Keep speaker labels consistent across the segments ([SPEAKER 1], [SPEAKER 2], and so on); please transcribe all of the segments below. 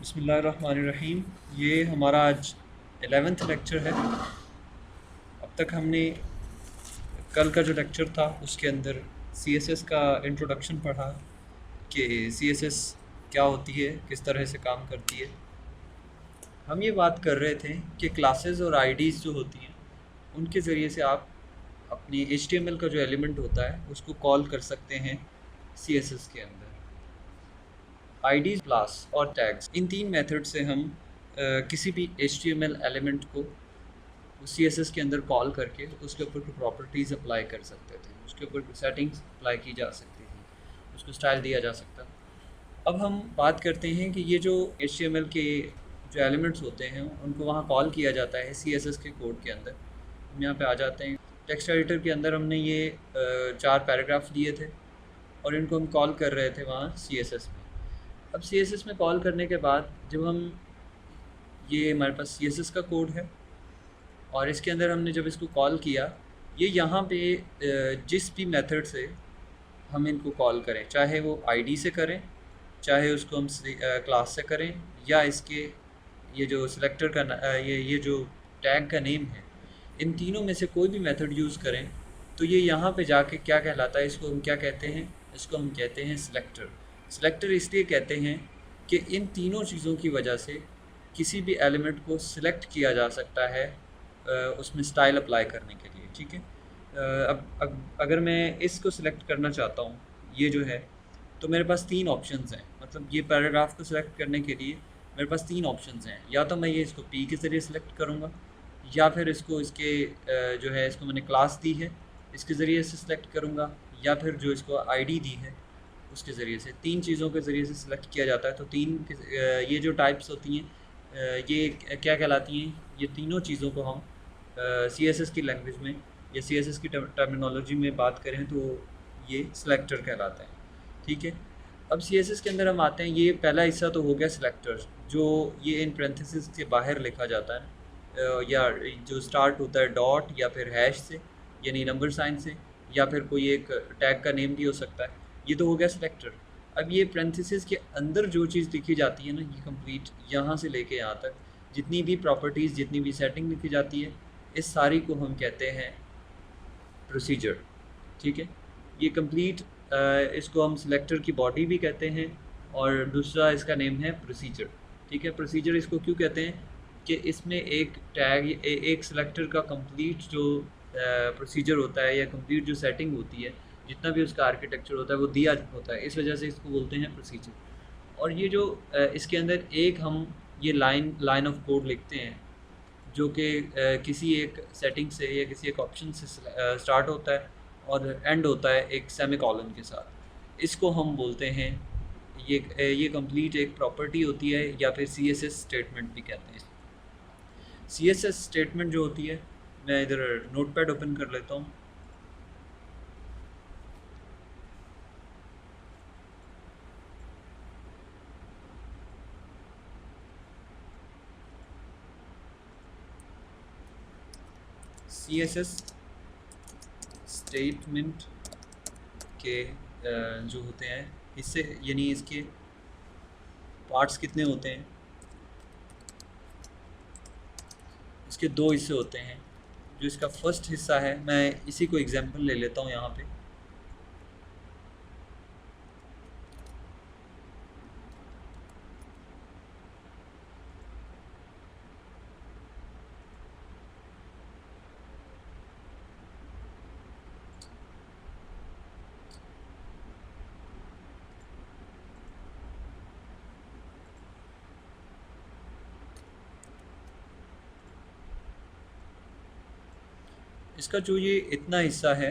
[SPEAKER 1] बिस्मिल्लाहिर्रहमानिर्रहीम। ये हमारा आज 11th लेक्चर है। अब तक हमने कल का जो लेक्चर था उसके अंदर CSS का इंट्रोडक्शन पढ़ा कि CSS क्या होती है, किस तरह से काम करती है। हम ये बात कर रहे थे कि क्लासेस और आईडीज़ जो होती हैं उनके ज़रिए से आप अपनी HTML का जो एलिमेंट होता है उसको कॉल कर सकते हैं CSS के अंदर। आईडीज़, क्लास और टैग्स, इन तीन मेथड से हम किसी भी HTML एलिमेंट को CSS के अंदर कॉल करके उसके ऊपर कोई प्रॉपर्टीज़ अप्लाई कर सकते थे, उसके ऊपर सेटिंग्स अप्लाई की जा सकती थी, उसको स्टाइल दिया जा सकता। अब हम बात करते हैं कि ये जो HTML के जो एलिमेंट्स होते हैं उनको वहाँ कॉल किया जाता है CSS के कोड के अंदर। हम यहाँ पे आ जाते हैं। टेक्स्ट एडिटर के अंदर हमने ये 4 पैराग्राफ लिए थे और इनको हम कॉल कर रहे थे वहाँ CSS में। अब CSS में कॉल करने के बाद जब हम ये हमारे पास CSS का कोड है और इसके अंदर हमने जब इसको कॉल किया, ये यहाँ पे जिस भी मेथड से हम इनको कॉल करें, चाहे वो आईडी से करें, चाहे उसको हम क्लास से करें, या इसके ये जो सिलेक्टर का ये जो टैग का नेम है, इन तीनों में से कोई भी मेथड यूज़ करें तो ये यहाँ पे जाके क्या कहलाता है, इसको हम क्या कहते हैं, इसको हम कहते हैं सिलेक्टर। सिलेक्टर इसलिए कहते हैं कि इन तीनों चीज़ों की वजह से किसी भी एलिमेंट को सिलेक्ट किया जा सकता है उसमें स्टाइल अप्लाई करने के लिए। ठीक है। अब अगर मैं इसको सिलेक्ट करना चाहता हूँ, ये जो है, तो मेरे पास 3 ऑप्शंस हैं। मतलब ये पैराग्राफ को सिलेक्ट करने के लिए मेरे पास 3 ऑप्शंस हैं। या तो मैं ये इसको P के ज़रिए सिलेक्ट करूँगा, या फिर इसको इसके जो है, इसको मैंने क्लास दी है, इसके ज़रिए से सिलेक्ट करूँगा, या फिर जो इसको आईडी दी है उसके ज़रिए से। 3 चीज़ों के ज़रिए से सिलेक्ट किया जाता है। तो ये जो टाइप्स होती हैं ये क्या कहलाती हैं, ये तीनों चीज़ों को हम CSS की लैंग्वेज में या CSS की टर्मिनोलॉजी में बात करें तो ये सिलेक्टर कहलाता है। ठीक है। अब CSS के अंदर हम आते हैं। ये पहला हिस्सा तो हो गया सिलेक्टर, जो ये इन पैरेंथेसिस के बाहर लिखा जाता है, या जो स्टार्ट होता है डॉट या फिर हैश से, यानी नंबर साइन से, या फिर कोई एक टैग का नेम भी हो सकता है। ये तो हो गया सिलेक्टर। अब ये पैरेंथेसिस के अंदर जो चीज़ लिखी जाती है ना, ये कंप्लीट यहाँ से लेके यहाँ तक जितनी भी प्रॉपर्टीज़, जितनी भी सेटिंग लिखी जाती है, इस सारी को हम कहते हैं प्रोसीजर। ठीक है। ये कंप्लीट इसको हम सिलेक्टर की बॉडी भी कहते हैं, और दूसरा इसका नेम है प्रोसीजर। ठीक है। प्रोसीजर इसको क्यों कहते हैं कि इसमें एक टैग, एक सिलेक्टर का कंप्लीट जो प्रोसीजर होता है या कंप्लीट जो सेटिंग होती है, जितना भी उसका आर्किटेक्चर होता है वो दिया होता है। इस वजह से इसको बोलते हैं प्रोसीजर। और ये जो इसके अंदर एक हम ये लाइन ऑफ कोड लिखते हैं जो कि किसी एक सेटिंग से या किसी एक ऑप्शन से स्टार्ट होता है और एंड होता है एक सेमीकोलन के साथ। इसको हम बोलते हैं, ये कंप्लीट एक प्रॉपर्टी होती है, या फिर CSS स्टेटमेंट भी कहते हैं। CSS स्टेटमेंट जो होती है, मैं इधर नोटपैड ओपन कर लेता हूँ। CSS स्टेटमेंट के जो होते हैं हिस्से, यानी इसके पार्ट्स कितने होते हैं, इसके 2 हिस्से होते हैं। जो इसका फर्स्ट हिस्सा है, मैं इसी को एग्जांपल ले लेता हूँ यहाँ पे। इसका जो ये इतना हिस्सा है,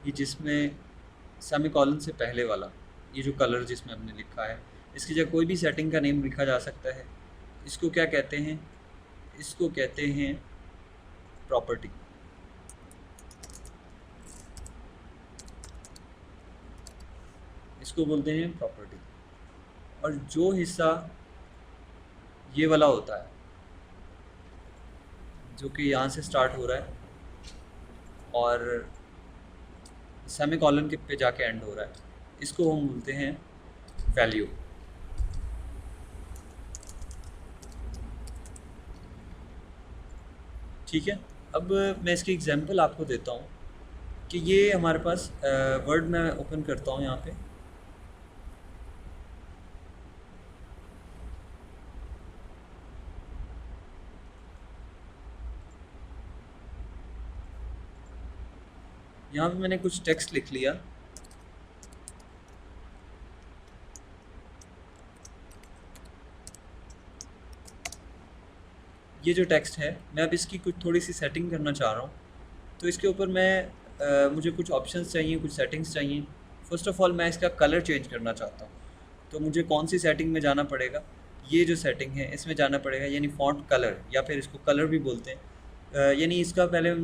[SPEAKER 1] ये जिसमें सेमीकोलन से पहले वाला, ये जो कलर जिसमें हमने लिखा है, इसकी जगह कोई भी सेटिंग का नेम लिखा जा सकता है। इसको क्या कहते हैं, इसको कहते हैं प्रॉपर्टी। इसको बोलते हैं प्रॉपर्टी। और जो हिस्सा ये वाला होता है, जो कि यहाँ से स्टार्ट हो रहा है और सेमीकोलन के पे जाके एंड हो रहा है, इसको हम बोलते हैं वैल्यू। ठीक है, अब मैं इसकी एग्जांपल आपको देता हूँ कि ये हमारे पास वर्ड में ओपन करता हूँ यहाँ पे। यहाँ पे मैंने कुछ टेक्स्ट लिख लिया। ये जो टेक्स्ट है मैं अब इसकी कुछ थोड़ी सी सेटिंग करना चाह रहा हूँ। तो इसके ऊपर मैं मुझे कुछ ऑप्शंस चाहिए, कुछ सेटिंग्स चाहिए। फ़र्स्ट ऑफ़ ऑल मैं इसका कलर चेंज करना चाहता हूँ। तो मुझे कौन सी सेटिंग में जाना पड़ेगा? ये जो सेटिंग है इसमें जाना पड़ेगा, यानी फ़ॉन्ट कलर, या फिर इसको कलर भी बोलते हैं। यानी इसका पहले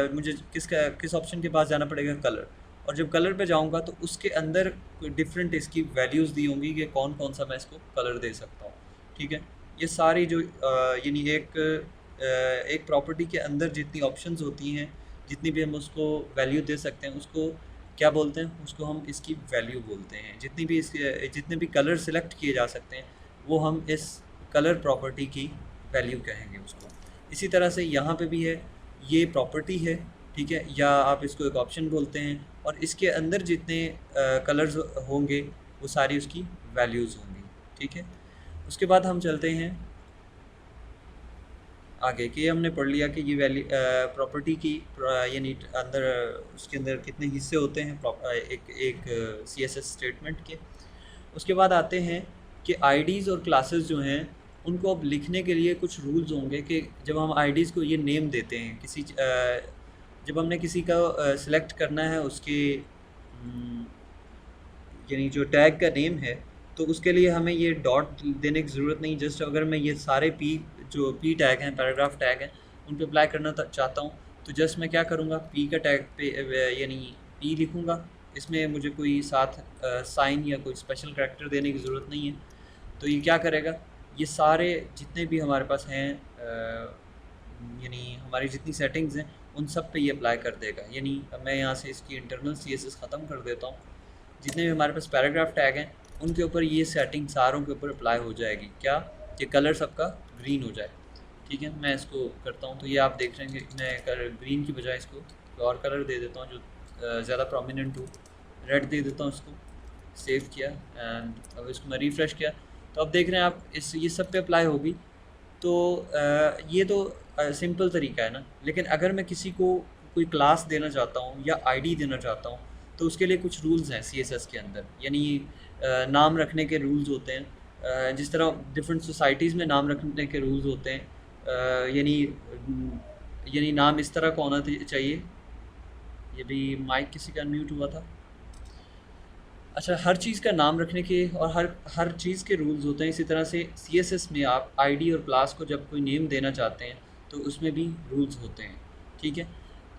[SPEAKER 1] मुझे किस ऑप्शन के पास जाना पड़ेगा? कलर। और जब कलर पे जाऊँगा तो उसके अंदर डिफरेंट इसकी वैल्यूज़ दी होंगी कि कौन कौन सा मैं इसको कलर दे सकता हूँ। ठीक है, ये सारी जो यानी एक प्रॉपर्टी के अंदर जितनी ऑप्शंस होती हैं, जितनी भी हम उसको वैल्यू दे सकते हैं, उसको क्या बोलते हैं? उसको हम इसकी वैल्यू बोलते हैं। जितने भी कलर सेलेक्ट किए जा सकते हैं वो हम इस कलर प्रॉपर्टी की वैल्यू कहेंगे उसको। इसी तरह से यहाँ पे भी है, ये प्रॉपर्टी है, ठीक है, या आप इसको एक ऑप्शन बोलते हैं, और इसके अंदर जितने कलर्स होंगे वो सारी उसकी वैल्यूज़ होंगी। ठीक है, उसके बाद हम चलते हैं आगे कि हमने पढ़ लिया कि ये वैल्यू प्रॉपर्टी की यानी अंदर उसके अंदर कितने हिस्से होते हैं एक एक CSS स्टेटमेंट के। उसके बाद आते हैं कि आईडीज़ और क्लासेस जो हैं उनको अब लिखने के लिए कुछ रूल्स होंगे कि जब हम आईडीज़ को ये नेम देते हैं जब हमने किसी का सिलेक्ट करना है उसके यानी जो टैग का नेम है, तो उसके लिए हमें ये डॉट देने की ज़रूरत नहीं। जस्ट अगर मैं ये सारे जो पी टैग हैं, पैराग्राफ टैग हैं, उन पे अप्लाई करना चाहता हूँ, तो जस्ट मैं क्या करूँगा, पी का टैग पे यानी पी लिखूँगा। इसमें मुझे कोई साथ साइन या कोई स्पेशल करैक्टर देने की ज़रूरत नहीं है। तो ये क्या करेगा, ये सारे जितने भी हमारे पास हैं यानी हमारी जितनी सेटिंग्स हैं उन सब पे ये अप्लाई कर देगा। यानी अब मैं यहाँ से इसकी इंटरनल CSS ख़त्म कर देता हूँ। जितने भी हमारे पास पैराग्राफ टैग हैं उनके ऊपर ये सेटिंग सारों के ऊपर अप्लाई हो जाएगी। क्या? कि कलर सबका ग्रीन हो जाए। ठीक है, मैं इसको करता हूँ तो ये आप देख रहे हैं कि मैं ग्रीन की बजाय इसको कोई और कलर दे देता हूँ जो ज़्यादा प्रोमिनेंट हो। रेड दे देता हूँ इसको। सेव किया एंड अब इसको मैं रिफ़्रेश किया तो अब देख रहे हैं आप ये सब पे अप्लाई होगी। तो ये तो सिंपल तरीका है ना। लेकिन अगर मैं किसी को कोई क्लास देना चाहता हूँ या आईडी देना चाहता हूँ तो उसके लिए कुछ रूल्स हैं CSS के अंदर। यानी नाम रखने के रूल्स होते हैं, जिस तरह डिफरेंट सोसाइटीज़ में नाम रखने के रूल्स होते हैं। यानी नाम इस तरह का होना चाहिए। ये भी माइक किसी का अनम्यूट हुआ था। अच्छा, हर चीज़ का नाम रखने के और हर चीज़ के रूल्स होते हैं। इसी तरह से CSS में आप आईडी और क्लास को जब कोई नेम देना चाहते हैं तो उसमें भी रूल्स होते हैं। ठीक है,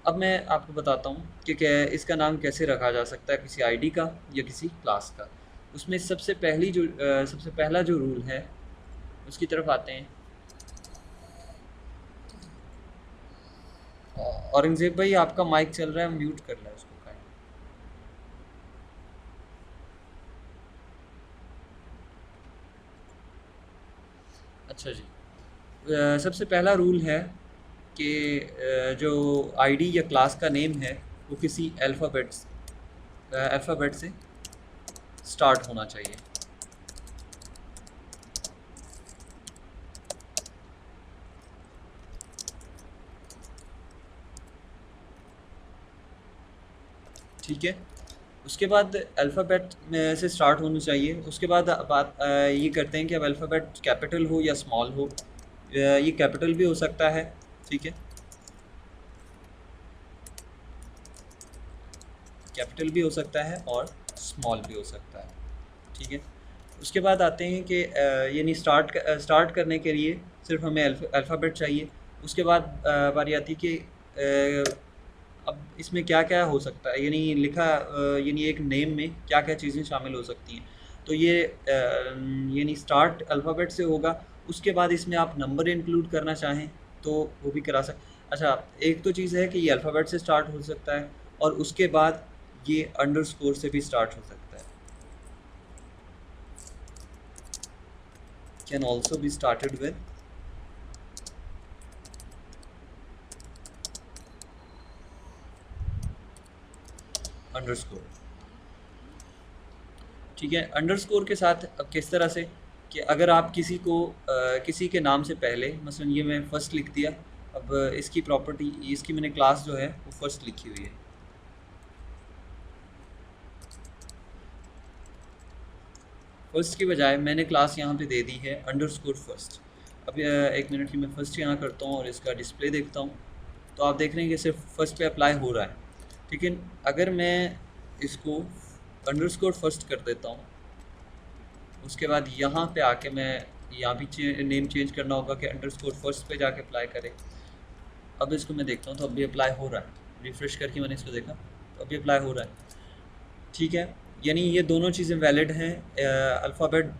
[SPEAKER 1] अब मैं आपको बताता हूँ कि इसका नाम कैसे रखा जा सकता है, किसी आईडी का या किसी क्लास का। उसमें सबसे पहला जो रूल है उसकी तरफ आते हैं। औरंगज़ेब भाई, आपका माइक चल रहा है, म्यूट कर रहा है उसको। अच्छा जी, सबसे पहला रूल है कि जो आईडी या क्लास का नेम है वो किसी अल्फ़ाबेट से स्टार्ट होना चाहिए। ठीक है, उसके बाद अल्फ़ाबेट में से स्टार्ट होना चाहिए। उसके बाद बात ये करते हैं कि अब अल्फ़ाबेट कैपिटल हो या स्मॉल हो। ये कैपिटल भी हो सकता है, ठीक है, कैपिटल भी हो सकता है और स्मॉल भी हो सकता है। ठीक है, उसके बाद आते हैं कि यानी स्टार्ट करने के लिए सिर्फ हमें अल्फ़ाबेट चाहिए। उसके बाद बारी आती है कि अब इसमें क्या क्या हो सकता है, यानी यानी एक नेम में क्या क्या चीज़ें शामिल हो सकती हैं। तो ये यानी स्टार्ट अल्फ़ाबेट से होगा। उसके बाद इसमें आप नंबर इंक्लूड करना चाहें तो वो भी करा अच्छा, एक तो चीज़ है कि ये अल्फ़ाबेट से स्टार्ट हो सकता है और उसके बाद ये अंडरस्कोर से भी स्टार्ट हो सकता है। can also be started with underscore. ठीक है, अंडरस्कोर के साथ अब किस तरह से कि अगर आप किसी को किसी के नाम से पहले, मसलन ये मैं फ़र्स्ट लिख दिया, अब इसकी प्रॉपर्टी, इसकी मैंने क्लास जो है वो फ़र्स्ट लिखी हुई है। फ़र्स्ट की बजाय मैंने क्लास यहाँ पे दे दी है अंडरस्कोर फर्स्ट। अब एक मिनट की मैं फ़र्स्ट यहाँ करता हूँ और इसका डिस्प्ले देखता हूँ, तो आप देख रहे हैं कि सिर्फ फर्स्ट पे अप्लाई हो रहा है। लेकिन अगर मैं इसको अंडरस्कोर फर्स्ट कर देता हूँ, उसके बाद यहाँ पे आके मैं यहाँ भी नेम चेंज करना होगा कि अंडरस्कोर फर्स्ट पे जाके अप्लाई करें। अब इसको मैं देखता हूँ तो अभी अप्लाई हो रहा है, रिफ़्रेश करके मैंने इसको देखा तो अभी अप्लाई हो रहा है। ठीक है, यानी ये दोनों चीज़ें वैलिड हैं। अल्फ़ाबेट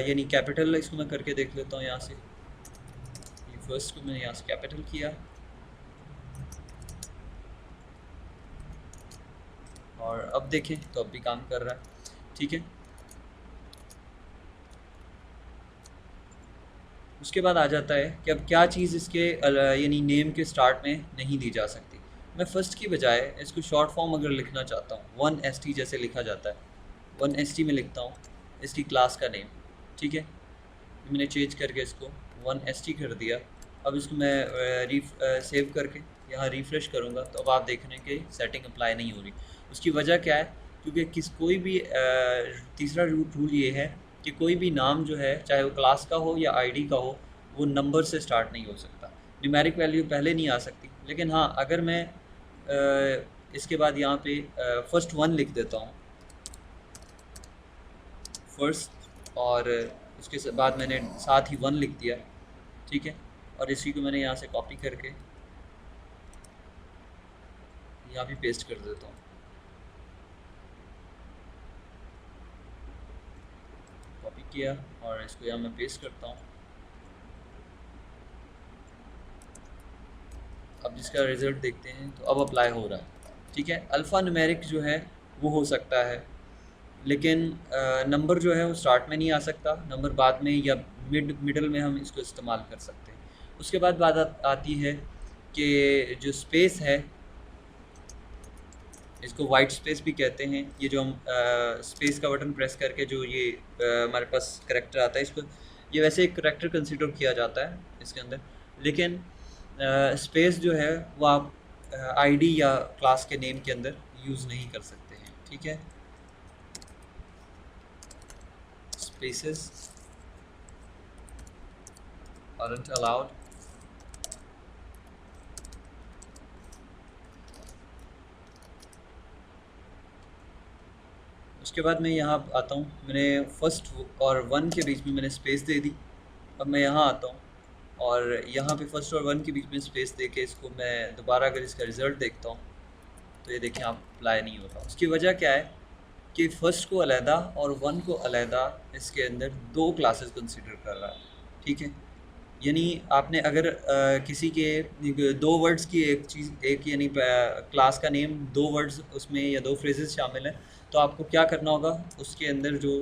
[SPEAKER 1] यानी कैपिटल, इसको मैं करके देख लेता हूँ यहाँ से। ये फर्स्ट को मैंने यहाँ से कैपिटल किया और अब देखें तो अब भी काम कर रहा है। ठीक है, उसके बाद आ जाता है कि अब क्या चीज़ इसके यानी नेम के स्टार्ट में नहीं दी जा सकती। मैं फ़र्स्ट की बजाय इसको शॉर्ट फॉर्म अगर लिखना चाहता हूँ, 1ST जैसे लिखा जाता है, 1ST में लिखता हूँ इसकी क्लास का नेम। ठीक है, मैंने चेंज करके इसको 1ST कर दिया। अब इसको मैं सेव करके यहाँ रिफ़्रेश करूँगा तो अब आप देख रहे हैं कि सेटिंग अप्लाई नहीं हो रही। उसकी वजह क्या है? क्योंकि कोई भी तीसरा रूल ये है कि कोई भी नाम जो है, चाहे वो क्लास का हो या आईडी का हो, वो नंबर से स्टार्ट नहीं हो सकता। न्यूमेरिक वैल्यू पहले नहीं आ सकती। लेकिन हाँ, अगर मैं इसके बाद यहाँ पे फर्स्ट 1 लिख देता हूँ, फर्स्ट, और उसके बाद मैंने साथ ही 1 लिख दिया। ठीक है, और इसी को मैंने यहाँ से कॉपी करके यहाँ भी पेस्ट कर देता हूँ। कॉपी किया और इसको यहाँ मैं पेस्ट करता हूँ। अब जिसका रिज़ल्ट देखते हैं तो अब अप्लाई हो रहा है। ठीक है, अल्फ़ा न्यूमेरिक जो है वो हो सकता है, लेकिन नंबर जो है वो स्टार्ट में नहीं आ सकता, नंबर बाद में या मिडल में हम इसको इस्तेमाल कर सकते हैं। उसके बाद बात आती है कि जो स्पेस है, इसको वाइट स्पेस भी कहते हैं। ये जो हम स्पेस का बटन प्रेस करके जो ये हमारे पास करैक्टर आता है, इसको ये वैसे एक करैक्टर कंसिडर किया जाता है इसके अंदर, लेकिन स्पेस जो है वो आप आईडी या क्लास के नेम के अंदर यूज़ नहीं कर सकते हैं। ठीक है, स्पेसेस aren't allowed। उसके बाद मैं यहाँ आता हूँ, मैंने फर्स्ट और 1 के बीच में मैंने स्पेस दे दी। अब मैं यहाँ आता हूँ और यहाँ पे फर्स्ट और 1 के बीच में स्पेस दे के इसको मैं दोबारा अगर इसका रिज़ल्ट देखता हूँ तो ये देखें आप अप्लाई नहीं होता। उसकी वजह क्या है कि फ़र्स्ट को अलहदा और 1 को अलहदा इसके अंदर 2 क्लासेस कंसिडर कर रहा है। ठीक है, यानी आपने अगर किसी के 2 वर्ड्स की एक चीज़, एक यानी क्लास का नेम 2 वर्ड्स उसमें या 2 फ्रेजेस शामिल हैं, तो आपको क्या करना होगा, उसके अंदर जो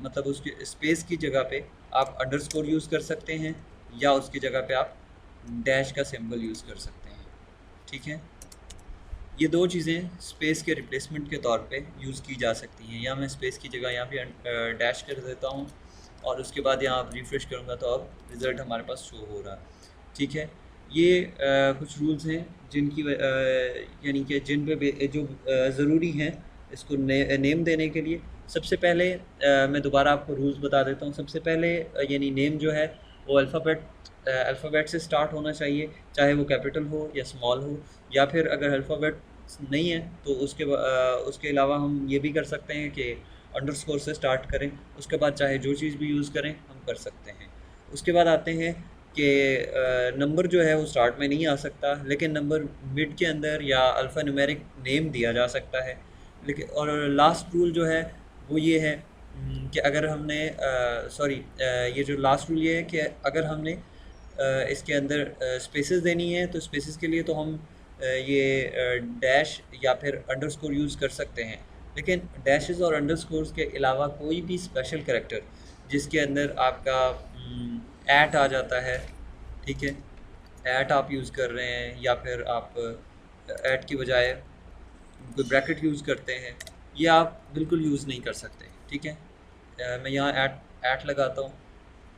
[SPEAKER 1] मतलब उसके स्पेस की जगह पे आप अंडरस्कोर यूज़ कर सकते हैं या उसकी जगह पे आप डैश का सिंबल यूज़ कर सकते हैं। ठीक है, ये 2 चीज़ें स्पेस के रिप्लेसमेंट के तौर पे यूज़ की जा सकती हैं। या मैं स्पेस की जगह यहाँ पे डैश कर देता हूँ और उसके बाद यहाँ आप रिफ़्रेश करूँगा तो अब रिज़ल्ट हमारे पास शो हो रहा है। ठीक है, ये कुछ रूल्स हैं जिनकी यानी कि जिन पे जो ज़रूरी हैं इसको नेम देने के लिए। सबसे पहले मैं दोबारा आपको रूल्स बता देता हूँ। सबसे पहले यानी नेम जो है वो अल्फ़ाबेट से स्टार्ट होना चाहिए, चाहे वो कैपिटल हो या स्मॉल हो, या फिर अगर अल्फ़ाबेट नहीं है तो उसके अलावा हम ये भी कर सकते हैं कि अंडरस्कोर से स्टार्ट करें। उसके बाद चाहे जो चीज़ भी यूज़ करें हम कर सकते हैं। उसके बाद आते हैं कि नंबर जो है वो स्टार्ट में नहीं आ सकता, लेकिन नंबर मिड के अंदर या अल्फ़ा न्यूमेरिक नेम दिया जा सकता है। लेकिन और लास्ट रूल जो है वो ये है कि अगर हमने ये जो लास्ट रूल ये है कि अगर हमने इसके अंदर स्पेसेस देनी है तो स्पेसेस के लिए तो हम ये डैश या फिर अंडरस्कोर यूज़ कर सकते हैं। लेकिन डैशेस और अंडरस्कोर्स के अलावा कोई भी स्पेशल करैक्टर जिसके अंदर आपका ऐट आ जाता है, ठीक है। ऐट आप यूज़ कर रहे हैं या फिर आप ऐट की बजाय कोई ब्रैकेट यूज़ करते हैं, ये आप बिल्कुल यूज़ नहीं कर सकते, ठीक है। मैं यहाँ ऐट ऐट लगाता हूँ,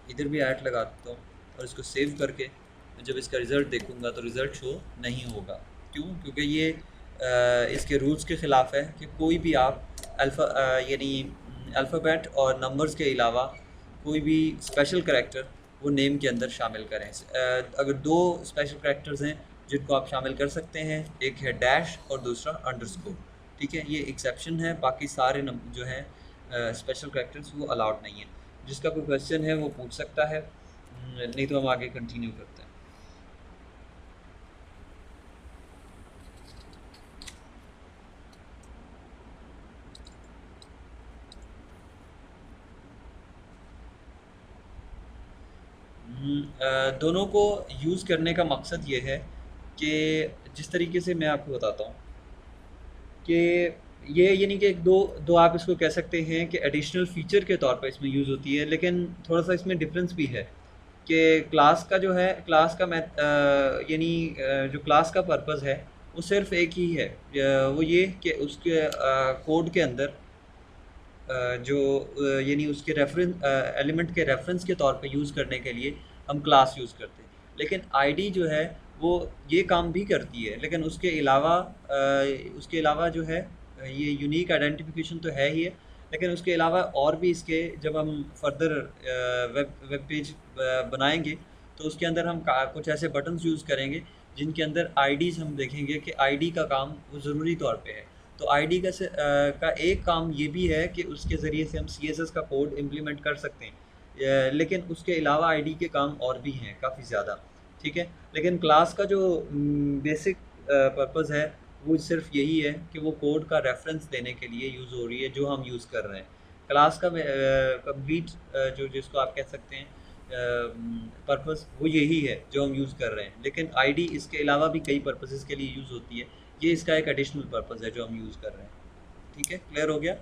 [SPEAKER 1] इधर भी ऐट लगाता हूँ और इसको सेव करके मैं जब इसका रिज़ल्ट देखूँगा तो रिज़ल्ट शो नहीं होगा। क्यों? क्योंकि ये इसके रूल्स के ख़िलाफ़ है कि कोई भी आप यानी अल्फ़ाबेट और नंबर्स के अलावा कोई भी स्पेशल करैक्टर वो नेम के अंदर शामिल करें। अगर दो स्पेशल करैक्टर्स हैं जिनको आप शामिल कर सकते हैं, एक है डैश और दूसरा अंडरस्कोर, ठीक है। ये एक्सेप्शन है, बाकी सारे जो हैं स्पेशल करैक्टर्स वो अलाउड नहीं है। जिसका कोई क्वेश्चन है वो पूछ सकता है, नहीं तो हम आगे कंटिन्यू करते हैं। दोनों को यूज़ करने का मकसद ये है कि जिस तरीके से मैं आपको बताता हूँ कि ये यानी कि दो दो आप इसको कह सकते हैं कि एडिशनल फ़ीचर के तौर पे इसमें यूज़ होती है, लेकिन थोड़ा-सा इसमें डिफ़रेंस भी है कि क्लास का जो है, क्लास का यानी जो क्लास का पर्पस है वो सिर्फ़ एक ही है। वो ये कि उसके कोड के अंदर जो यानी उसके एलिमेंट के रेफरेंस के तौर पे यूज़ करने के लिए हम क्लास यूज़ करते हैं। लेकिन आईडी जो है वो ये काम भी करती है, लेकिन उसके अलावा जो है ये यूनिक आइडेंटिफिकेशन तो है ही है, लेकिन उसके अलावा और भी इसके जब हम फर्दर वेब पेज बनाएंगे तो उसके अंदर हम कुछ ऐसे बटन्स यूज़ करेंगे जिनके अंदर आईडीज़ हम देखेंगे कि आईडी का काम वो ज़रूरी तौर पे है। तो आईडी का एक काम ये भी है कि उसके ज़रिए से हम सीएसएस का कोड इम्प्लीमेंट कर सकते हैं। लेकिन उसके अलावा आईडी के काम और भी हैं काफ़ी ज़्यादा, ठीक है। लेकिन क्लास का जो बेसिक पर्पस है वो सिर्फ यही है कि वो कोड का रेफरेंस देने के लिए यूज़ हो रही है जो हम यूज़ कर रहे हैं। क्लास का कंप्लीट जो जिसको आप कह सकते हैं पर्पस वो यही है जो हम यूज़ कर रहे हैं, लेकिन आईडी इसके अलावा भी कई पर्पसेस के लिए यूज़ होती है। ये इसका एक एडिशनल पर्पस है जो हम यूज़ कर रहे हैं, ठीक है। क्लियर हो गया?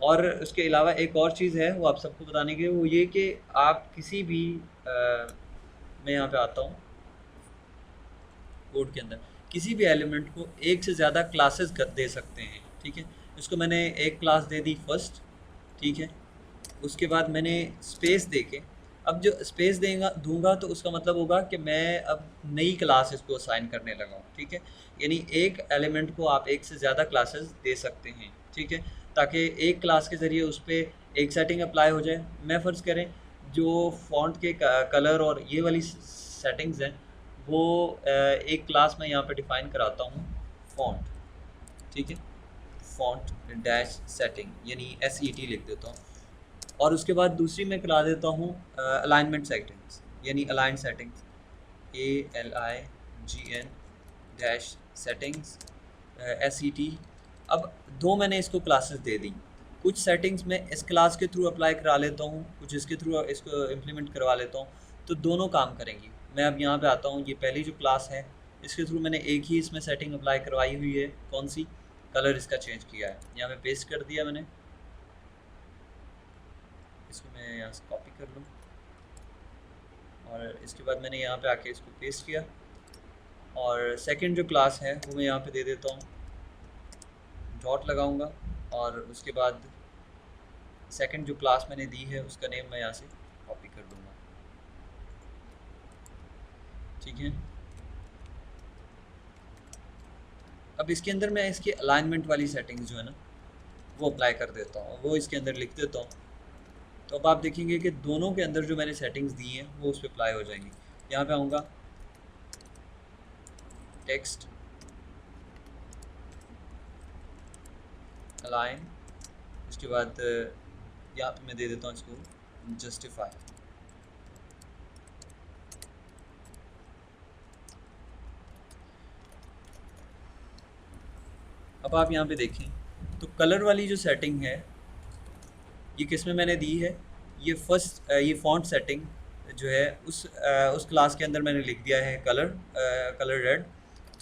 [SPEAKER 1] और उसके अलावा एक और चीज़ है वो आप सबको बताने की, वो ये कि आप किसी भी मैं यहाँ पे आता हूँ कोड के अंदर, किसी भी एलिमेंट को एक से ज़्यादा क्लासेस दे सकते हैं, ठीक है। इसको मैंने एक क्लास दे दी फर्स्ट, ठीक है। उसके बाद मैंने स्पेस दे के, अब जो स्पेस देगा दूंगा तो उसका मतलब होगा कि मैं अब नई क्लास इसको असाइन करने लगा हूँ, ठीक है। यानी एक एलिमेंट को आप एक से ज़्यादा क्लासेस दे सकते हैं, ठीक है, ताकि एक क्लास के ज़रिए उस पर एक सेटिंग अप्लाई हो जाए। मैं फ़र्ज़ करें जो फ़ॉन्ट के कलर और ये वाली सेटिंग्स हैं वो एक क्लास में यहाँ पे डिफ़ाइन कराता हूँ फ़ॉन्ट, ठीक है। फ़ॉन्ट डैश सेटिंग यानी SET लिख देता हूँ, और उसके बाद दूसरी मैं करा देता हूँ अलाइनमेंट सेटिंग्स यानी align settings ALIGN dash settings SET। अब दो मैंने इसको क्लासेस दे दी। कुछ सेटिंग्स मैं इस क्लास के थ्रू अप्लाई करा लेता हूँ, कुछ इसके थ्रू इसको इम्प्लीमेंट करवा लेता हूँ, तो दोनों काम करेंगी। मैं अब यहाँ पे आता हूँ, ये पहली जो क्लास है इसके थ्रू मैंने एक ही इसमें सेटिंग अप्लाई करवाई हुई है, कौन सी? कलर इसका चेंज किया है, यहाँ पे पेस्ट कर दिया मैंने। इसको मैं यहाँ से कॉपी कर लूँ और इसके बाद मैंने यहाँ पे आके इसको पेस्ट किया, और सेकंड जो क्लास है वो मैं यहाँ पे दे देता हूँ, डॉट लगाऊंगा, और उसके बाद सेकंड जो क्लास मैंने दी है उसका नेम मैं यहाँ से कॉपी कर दूँगा, ठीक है। अब इसके अंदर मैं इसकी अलाइनमेंट वाली सेटिंग्स जो है ना वो अप्लाई कर देता हूँ, वो इसके अंदर लिख देता हूँ। तो अब आप देखेंगे कि दोनों के अंदर जो मैंने सेटिंग्स दी हैं वो उस पर अप्लाई हो जाएंगी। यहाँ पे आऊँगा, टेक्स्ट अलाइन, उसके बाद यहाँ पे मैं दे देता हूँ इसको जस्टिफाई। अब आप यहाँ पे देखें तो कलर वाली जो सेटिंग है ये किस में मैंने दी है, ये फर्स्ट ये फॉन्ट सेटिंग जो है उस क्लास के अंदर मैंने लिख दिया है कलर रेड,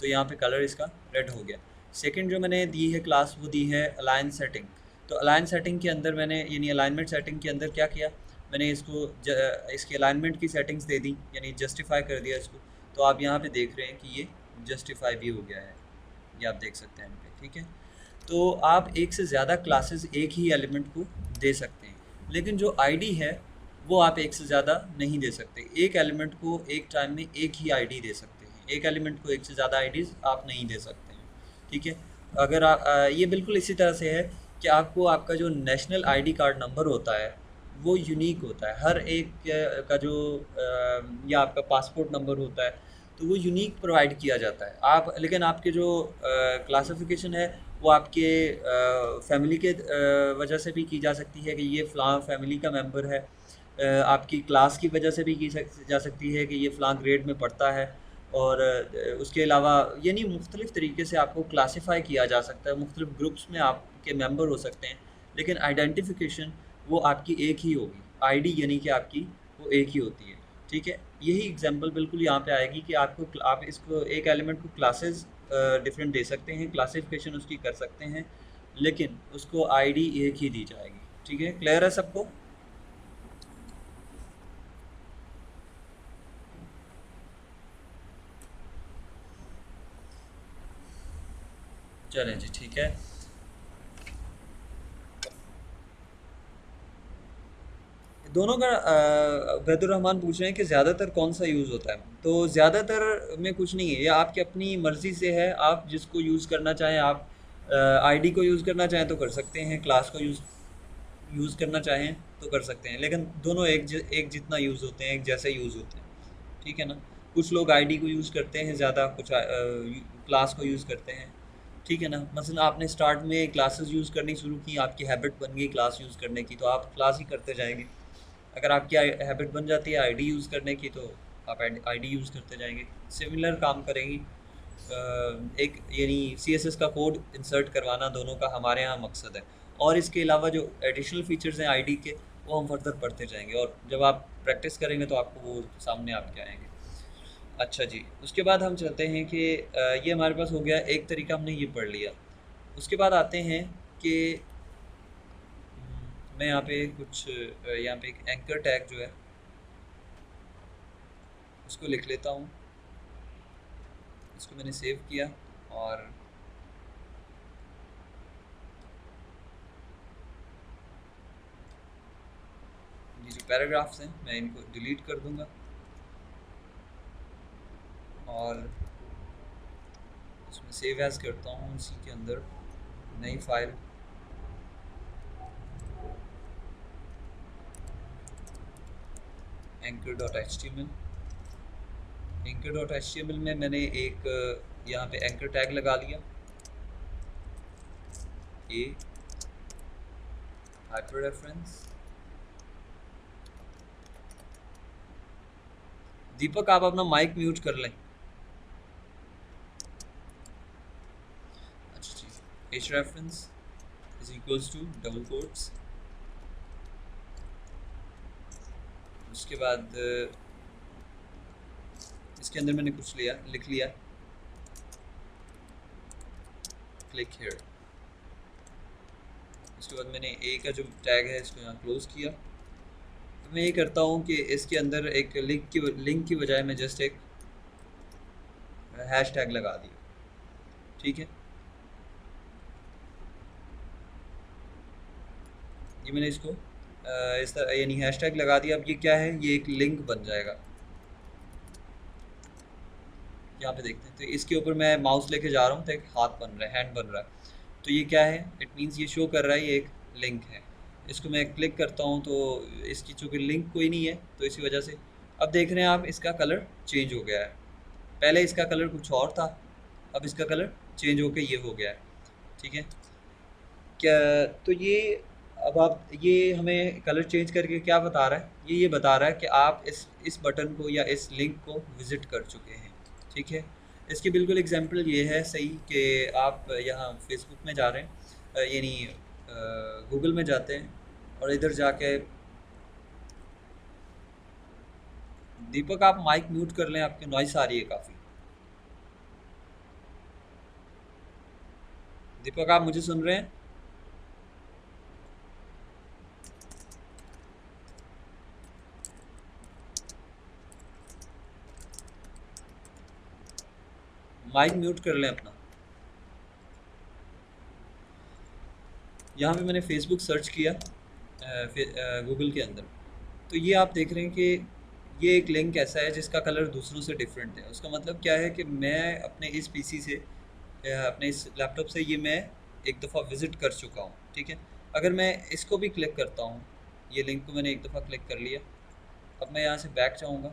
[SPEAKER 1] तो यहाँ पे कलर इसका रेड हो गया। सेकंड जो मैंने दी है क्लास वो दी है अलाइन सेटिंग, तो अलाइन सेटिंग के अंदर मैंने यानी अलाइनमेंट सेटिंग के अंदर क्या किया, मैंने इसको इसकी अलाइनमेंट की सेटिंग्स दे दी, यानी जस्टिफाई कर दिया इसको। तो आप यहाँ पे देख रहे हैं कि ये जस्टिफाई भी हो गया है, ये आप देख सकते हैं पे, ठीक है। तो आप एक से ज़्यादा क्लासेस एक ही एलिमेंट को दे सकते हैं, लेकिन जो आईडी है वो आप एक से ज़्यादा नहीं दे सकते। एक एलिमेंट को एक टाइम में एक ही आईडी दे सकते हैं, एक एलिमेंट को एक से ज़्यादा आईडीज़ आप नहीं दे सकते हैं, ठीक है। अगर आप ये बिल्कुल इसी तरह से है कि आपको आपका जो नेशनल आईडी कार्ड नंबर होता है वो यूनिक होता है, हर एक का जो या आपका पासपोर्ट नंबर होता है तो वो यूनिक प्रोवाइड किया जाता है। आप लेकिन आपके जो क्लासिफिकेशन है वो आपके फैमिली के वजह से भी की जा सकती है कि ये फ़लाँ फैमिली का मेंबर है, आपकी क्लास की वजह से भी की जा सकती है कि ये फ़लाँ ग्रेड में पढ़ता है, और उसके अलावा यानी मुख्तलिफ़ तरीके से आपको क्लासिफ़ाई किया जा सकता है, मुख्तलिफ़ ग्रुप्स में आपके मेंबर हो सकते हैं, लेकिन आइडेंटिफ़िकेशन वो आपकी एक ही होगी, आईडी यानी कि आपकी वो एक ही होती है, ठीक है। यही एग्जांपल बिल्कुल यहाँ पे आएगी कि आप इसको एक एलिमेंट को क्लासेस डिफरेंट दे सकते हैं, क्लासिफिकेशन उसकी कर सकते हैं, लेकिन उसको आईडी एक ही दी जाएगी, ठीक है। क्लियर है सबको? चलें जी, ठीक है। दोनों का वैदुर रहमान पूछ रहे हैं कि ज़्यादातर कौन सा यूज़ होता है। तो ज़्यादातर में कुछ नहीं है, ये आपकी अपनी मर्ज़ी से है, आप जिसको यूज़ करना चाहें, आप आईडी को यूज़ करना चाहें तो कर सकते हैं, क्लास को यूज़ करना चाहें तो कर सकते हैं, लेकिन दोनों एक जितना यूज़ होते हैं, एक जैसे यूज़ होते हैं, ठीक है ना। कुछ लोग आईडी को यूज़ करते हैं ज़्यादा, कुछ क्लास को यूज़ करते हैं, ठीक है ना। मसलन आपने स्टार्ट में क्लासेस यूज़ करनी शुरू की, आपकी हैबिट बन गई क्लास यूज़ करने की, तो आप क्लास ही करते जाएंगे। अगर आपकी हैबिट बन जाती है आईडी यूज़ करने की, तो आप आईडी यूज़ करते जाएंगे, सिमिलर काम करेंगी। एक यानी सीएसएस का कोड इंसर्ट करवाना दोनों का हमारे यहाँ मकसद है, और इसके अलावा जो एडिशनल फीचर्स हैं आईडी के वो हम फर्दर पढ़ते जाएंगे, और जब आप प्रैक्टिस करेंगे तो आपको वो सामने आपके आएंगे। अच्छा जी, उसके बाद हम चलते हैं कि ये हमारे पास हो गया एक तरीका, हमने ये पढ़ लिया। उसके बाद आते हैं कि मैं यहाँ पे कुछ यहाँ पे एक एंकर टैग जो है उसको लिख लेता हूँ, इसको मैंने सेव किया, और ये जो पैराग्राफ्स हैं मैं इनको डिलीट कर दूँगा, और इसमें सेव एज़ करता हूँ, इसी के अंदर नई फाइल anchor.html। anchor.html में मैंने एक यहाँ पे एंकर टैग लगा लिया, ए हाइपर रेफरेंस। दीपक आप अपना माइक म्यूट कर लें। अच्छा जी, H reference is equals to double quotes, उसके बाद इसके अंदर मैंने कुछ लिख लिया, क्लिक हियर। उसके बाद मैंने ए का जो टैग है इसको यहाँ क्लोज किया। तो मैं ये करता हूँ कि इसके अंदर एक लिंक की बजाय मैं जस्ट एक हैश टैग लगा दिया, ठीक है। ये मैंने इसको इस तरह यानी हैश टैग लगा दिया। अब ये क्या है, ये एक लिंक बन जाएगा, यहाँ पे देखते हैं। तो इसके ऊपर मैं माउस लेके जा रहा हूँ तो एक हाथ बन रहा है, हैंड बन रहा है। तो ये क्या है, इट मीन्स ये शो कर रहा है ये एक लिंक है। इसको मैं क्लिक करता हूँ तो इसकी चूँकि लिंक कोई नहीं है तो इसी वजह से अब देख रहे हैं आप इसका कलर चेंज हो गया है। पहले इसका कलर कुछ और था, अब इसका कलर चेंज होकर ये हो गया है, ठीक है। क्या तो ये अब आप ये हमें कलर चेंज करके क्या बता रहा है, ये बता रहा है कि आप इस बटन को या इस लिंक को विज़िट कर चुके हैं, ठीक है। इसकी बिल्कुल एग्जांपल ये है सही कि आप यहाँ फेसबुक में जा रहे हैं, यानी गूगल में जाते हैं और इधर जाके दीपक आप माइक म्यूट कर लें, आपकी नॉइस आ रही है काफ़ी। दीपक आप मुझे सुन रहे हैं? माइक म्यूट कर लें अपना। यहाँ पे मैंने फेसबुक सर्च किया गूगल के अंदर, तो ये आप देख रहे हैं कि ये एक लिंक ऐसा है जिसका कलर दूसरों से डिफरेंट है। उसका मतलब क्या है कि मैं अपने इस पीसी से अपने इस लैपटॉप से ये मैं एक दफ़ा विज़िट कर चुका हूँ, ठीक है। अगर मैं इसको भी क्लिक करता हूँ, ये लिंक को मैंने एक दफ़ा क्लिक कर लिया, अब मैं यहाँ से बैक जाऊँगा,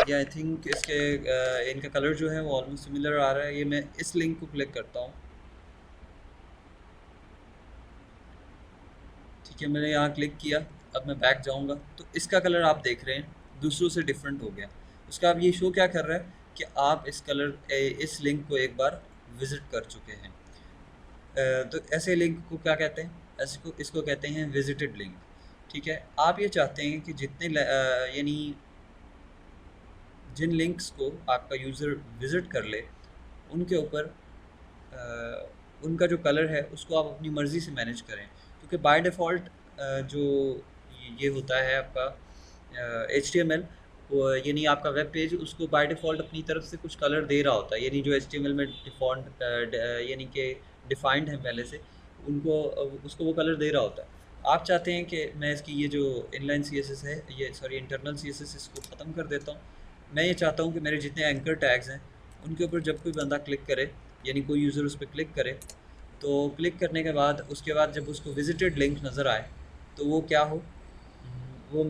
[SPEAKER 1] ये आई थिंक इसके इनका कलर जो है वो ऑलमोस्ट सिमिलर आ रहा है। ये मैं इस लिंक को क्लिक करता हूँ, ठीक है, मैंने यहाँ क्लिक किया। अब मैं बैक जाऊँगा तो इसका कलर आप देख रहे हैं दूसरों से डिफरेंट हो गया। उसका अब ये शो क्या कर रहा है कि आप इस लिंक को एक बार विज़िट कर चुके हैं। तो ऐसे लिंक को क्या कहते हैं? ऐसे को इसको कहते हैं विजिटेड लिंक, ठीक है। आप ये चाहते हैं कि यानी जिन लिंक्स को आपका यूज़र विज़िट कर ले उनके ऊपर उनका जो कलर है उसको आप अपनी मर्ज़ी से मैनेज करें, क्योंकि बाय डिफ़ॉल्ट जो ये होता है आपका HTML, वो यानी आपका वेब पेज उसको बाय डिफ़ॉल्ट अपनी तरफ से कुछ कलर दे रहा होता है, यानी जो HTML में डिफ़ॉल्ट यानी कि डिफ़ाइंड है पहले से, उनको उसको वो कलर दे रहा होता है। आप चाहते हैं कि मैं इसकी ये जो इनलाइन CSS है, ये सॉरी इंटरनल CSS, इसको ख़त्म कर देता हूँ। मैं ये चाहता हूँ कि मेरे जितने एंकर टैग्स हैं उनके ऊपर जब कोई बंदा क्लिक करे, यानी कोई यूज़र उस पर क्लिक करे, तो क्लिक करने के बाद उसके बाद जब उसको विजिटेड लिंक नज़र आए तो वो क्या हो, वो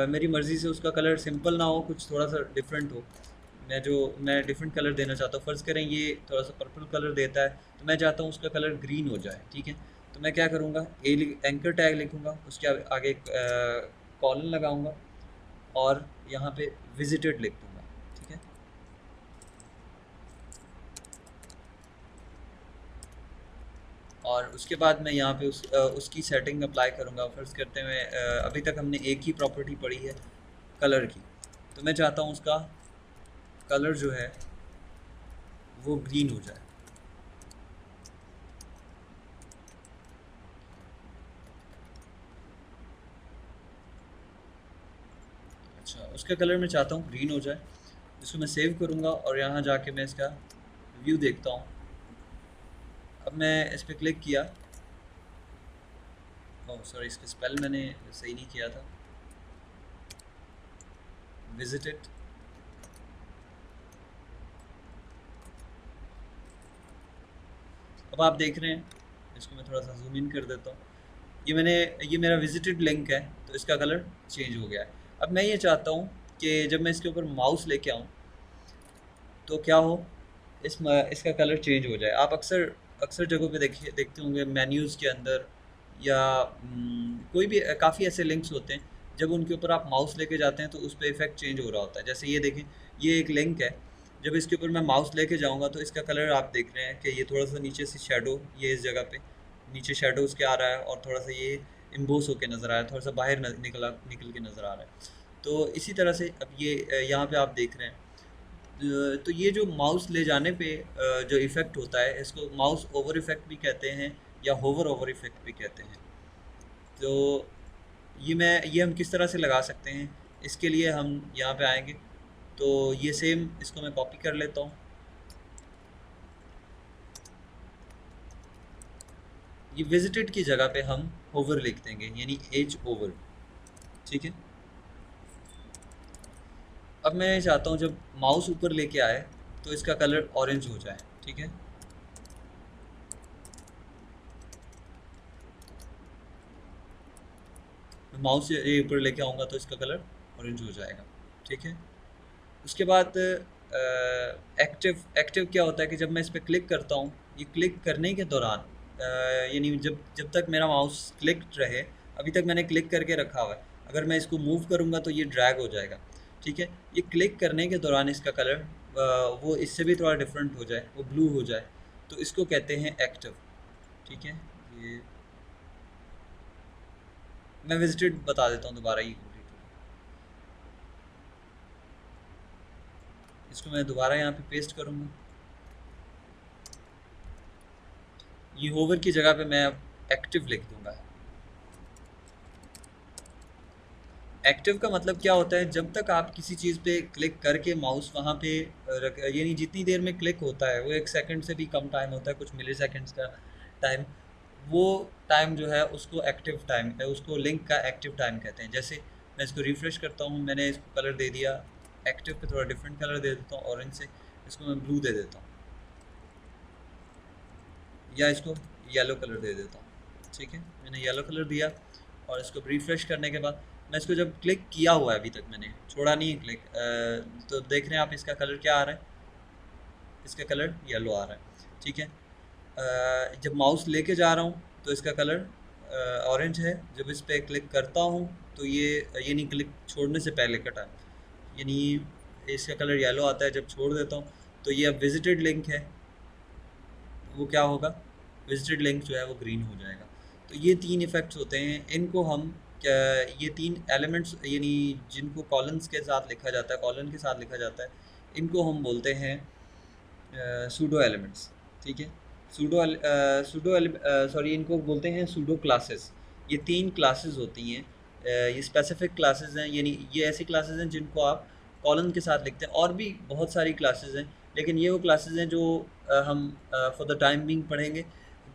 [SPEAKER 1] मेरी मर्ज़ी से उसका कलर सिंपल ना हो, कुछ थोड़ा सा डिफरेंट हो। मैं डिफरेंट कलर देना चाहता हूँ। फ़र्ज़ करें ये थोड़ा सा पर्पल कलर देता है, तो मैं चाहता हूँ उसका कलर ग्रीन हो जाए, ठीक है। तो मैं क्या करूँगा, एंकर टैग लिखूँगा, उसके आगे एक कॉलन लगाऊँगा और यहाँ पे विजिटेड लिख दूँगा, ठीक है। और उसके बाद मैं यहाँ पे उसकी सेटिंग अप्लाई करूँगा। फ़र्ज़ करते हुए अभी तक हमने एक ही प्रॉपर्टी पढ़ी है कलर की, तो मैं चाहता हूँ उसका कलर जो है वो ग्रीन हो जाए। अच्छा, उसका कलर मैं चाहता हूँ ग्रीन हो जाए, जिसको मैं सेव करूँगा और यहाँ जाके मैं इसका व्यू देखता हूँ। अब मैं इस पर क्लिक किया, ओह सॉरी, इसका स्पेल मैंने सही नहीं किया था, विजिटेड। अब आप देख रहे हैं, इसको मैं थोड़ा सा जूम इन कर देता हूँ। ये मेरा विजिटेड लिंक है, तो इसका कलर चेंज हो गया है। अब मैं ये चाहता हूँ कि जब मैं इसके ऊपर माउस लेके आऊँ तो क्या हो, इसका कलर चेंज हो जाए। आप अक्सर अक्सर जगहों पे देखते होंगे मेन्यूज़ के अंदर, या कोई भी काफ़ी ऐसे लिंक्स होते हैं, जब उनके ऊपर आप माउस लेके जाते हैं तो उस पे इफ़ेक्ट चेंज हो रहा होता है। जैसे ये देखें, ये एक लिंक है, जब इसके ऊपर मैं माउस लेके जाऊँगा तो इसका कलर आप देख रहे हैं कि ये थोड़ा सा नीचे से शैडो, ये इस जगह पे नीचे शैडो उसके आ रहा है, और थोड़ा सा ये इम्बोस होके नज़र आ रहा है, थोड़ा सा बाहर निकल के नज़र आ रहा है। तो इसी तरह से अब ये यहाँ पे आप देख रहे हैं, तो ये जो माउस ले जाने पे जो इफ़ेक्ट होता है, इसको माउस ओवर इफ़ेक्ट भी कहते हैं या होवर ओवर इफ़ेक्ट भी कहते हैं। तो ये हम किस तरह से लगा सकते हैं, इसके लिए हम यहाँ पे आएंगे, तो ये सेम इसको मैं कॉपी कर लेता हूँ। ये विजिटेड की जगह पे हम होवर लिख देंगे, यानी एज ओवर, ठीक है। अब मैं चाहता हूँ जब माउस ऊपर लेके आए तो इसका कलर ऑरेंज हो जाए, ठीक है। मैं माउस ये ऊपर लेके आऊँगा तो इसका कलर ऑरेंज हो जाएगा, ठीक है। उसके बाद एक्टिव एक्टिव क्या होता है कि जब मैं इस पर क्लिक करता हूँ, ये क्लिक करने के दौरान यानी जब जब तक मेरा माउस क्लिक रहे, अभी तक मैंने क्लिक करके रखा हुआ है, अगर मैं इसको मूव करूँगा तो ये ड्रैग हो जाएगा, ठीक है। ये क्लिक करने के दौरान इसका कलर वो इससे भी थोड़ा डिफरेंट हो जाए, वो ब्लू हो जाए, तो इसको कहते हैं एक्टिव, ठीक है। ये मैं विजिटेड बता देता हूँ दोबारा, ये इसको मैं दोबारा यहाँ पे पेस्ट करूँगा। ये होवर की जगह पे मैं अब एक्टिव लिख दूंगा। एक्टिव का मतलब क्या होता है, जब तक आप किसी चीज़ पे क्लिक करके माउस वहाँ पे यानी जितनी देर में क्लिक होता है वो 1 सेकंड से भी कम टाइम होता है, कुछ मिली सेकेंड्स का टाइम, वो टाइम जो है उसको एक्टिव टाइम है, उसको लिंक का एक्टिव टाइम कहते हैं। जैसे मैं इसको रिफ़्रेश करता हूँ, मैंने इसको कलर दे दिया, एक्टिव पे थोड़ा डिफरेंट कलर दे देता हूँ ऑरेंज से, इसको मैं ब्लू दे देता हूँ या इसको येलो कलर दे देता हूँ। ठीक है, मैंने येलो कलर दिया और इसको रिफ़्रेश करने के बाद मैं इसको जब क्लिक किया हुआ है, अभी तक मैंने छोड़ा नहीं है क्लिक, तो देख रहे हैं आप इसका कलर क्या आ रहा है, इसका कलर येलो आ रहा है। ठीक है, जब माउस लेके जा रहा हूँ तो इसका कलर ऑरेंज है, जब इस पर क्लिक करता हूँ तो ये नहीं, क्लिक छोड़ने से पहले का टाइम यानी इसका कलर येलो आता है, जब छोड़ देता हूँ तो ये अब विजिटेड लिंक है, वो क्या होगा, विजिटेड लिंक जो है वो ग्रीन हो जाएगा। तो ये 3 इफ़ेक्ट्स होते हैं, इनको हम क्या, ये 3 एलिमेंट्स यानी जिनको कॉलन्स के साथ लिखा जाता है, कॉलन के साथ लिखा जाता है, इनको हम बोलते हैं सूडो एलिमेंट्स। ठीक है, सॉरी, इनको बोलते हैं सूडो क्लासेस। ये 3 क्लासेस होती हैं, ये स्पेसिफिक क्लासेस हैं, यानी ये ऐसी क्लासेस हैं जिनको आप कॉलन के साथ लिखते हैं। और भी बहुत सारी क्लासेस हैं, लेकिन ये वो क्लासेस हैं जो हम फॉर द टाइम बिंग पढ़ेंगे।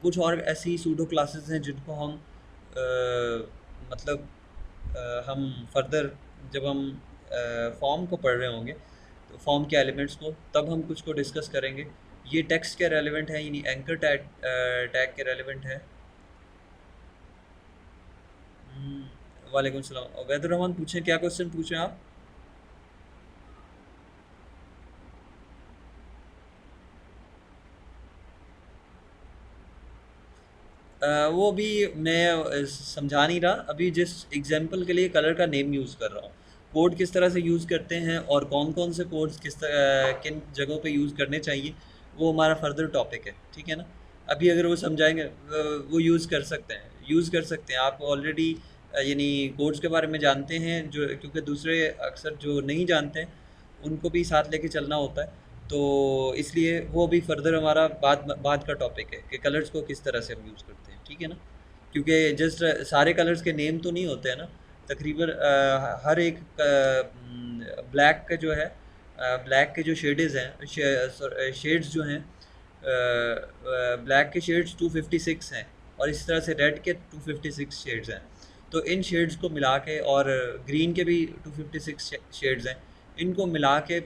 [SPEAKER 1] कुछ और ऐसी सूडो क्लासेस हैं जिनको हम मतलब हम फर्दर जब हम फॉर्म को पढ़ रहे होंगे, तो फॉर्म के एलिमेंट्स को, तब हम कुछ को डिस्कस करेंगे। ये टेक्स्ट के रेलिवेंट है, यानी एंकर टैग टैग के रेलिवेंट है। वालेकुम सलाम, वैदुर रहमान पूछें, क्या क्वेश्चन पूछें आप? वो भी मैं समझा नहीं रहा अभी, जिस एग्जांपल के लिए कलर का नेम यूज़ कर रहा हूँ। कोड किस तरह से यूज़ करते हैं और कौन कौन से कोड्स किन जगहों पे यूज़ करने चाहिए, वो हमारा फर्दर टॉपिक है। ठीक है ना, अभी अगर वो समझाएंगे वो यूज़ कर सकते हैं, आप ऑलरेडी यानी कोड्स के बारे में जानते हैं, जो क्योंकि दूसरे अक्सर जो नहीं जानते हैं उनको भी साथ लेके चलना होता है, तो इसलिए वो भी फर्दर हमारा बाद का टॉपिक है कि कलर्स को किस तरह से हम यूज़ करते हैं। ठीक है ना, क्योंकि जस्ट सारे कलर्स के नेम तो नहीं होते हैं ना, तकरीबन हर एक ब्लैक का जो है, ब्लैक के जो शेड्स हैं, शेड्स जो हैं, ब्लैक के शेड्स 256 हैं, और इस तरह से रेड के 256 शेड्स हैं। तो इन शेड्स को मिला के, और ग्रीन के भी 256 शेड्स हैं, इनको मिला के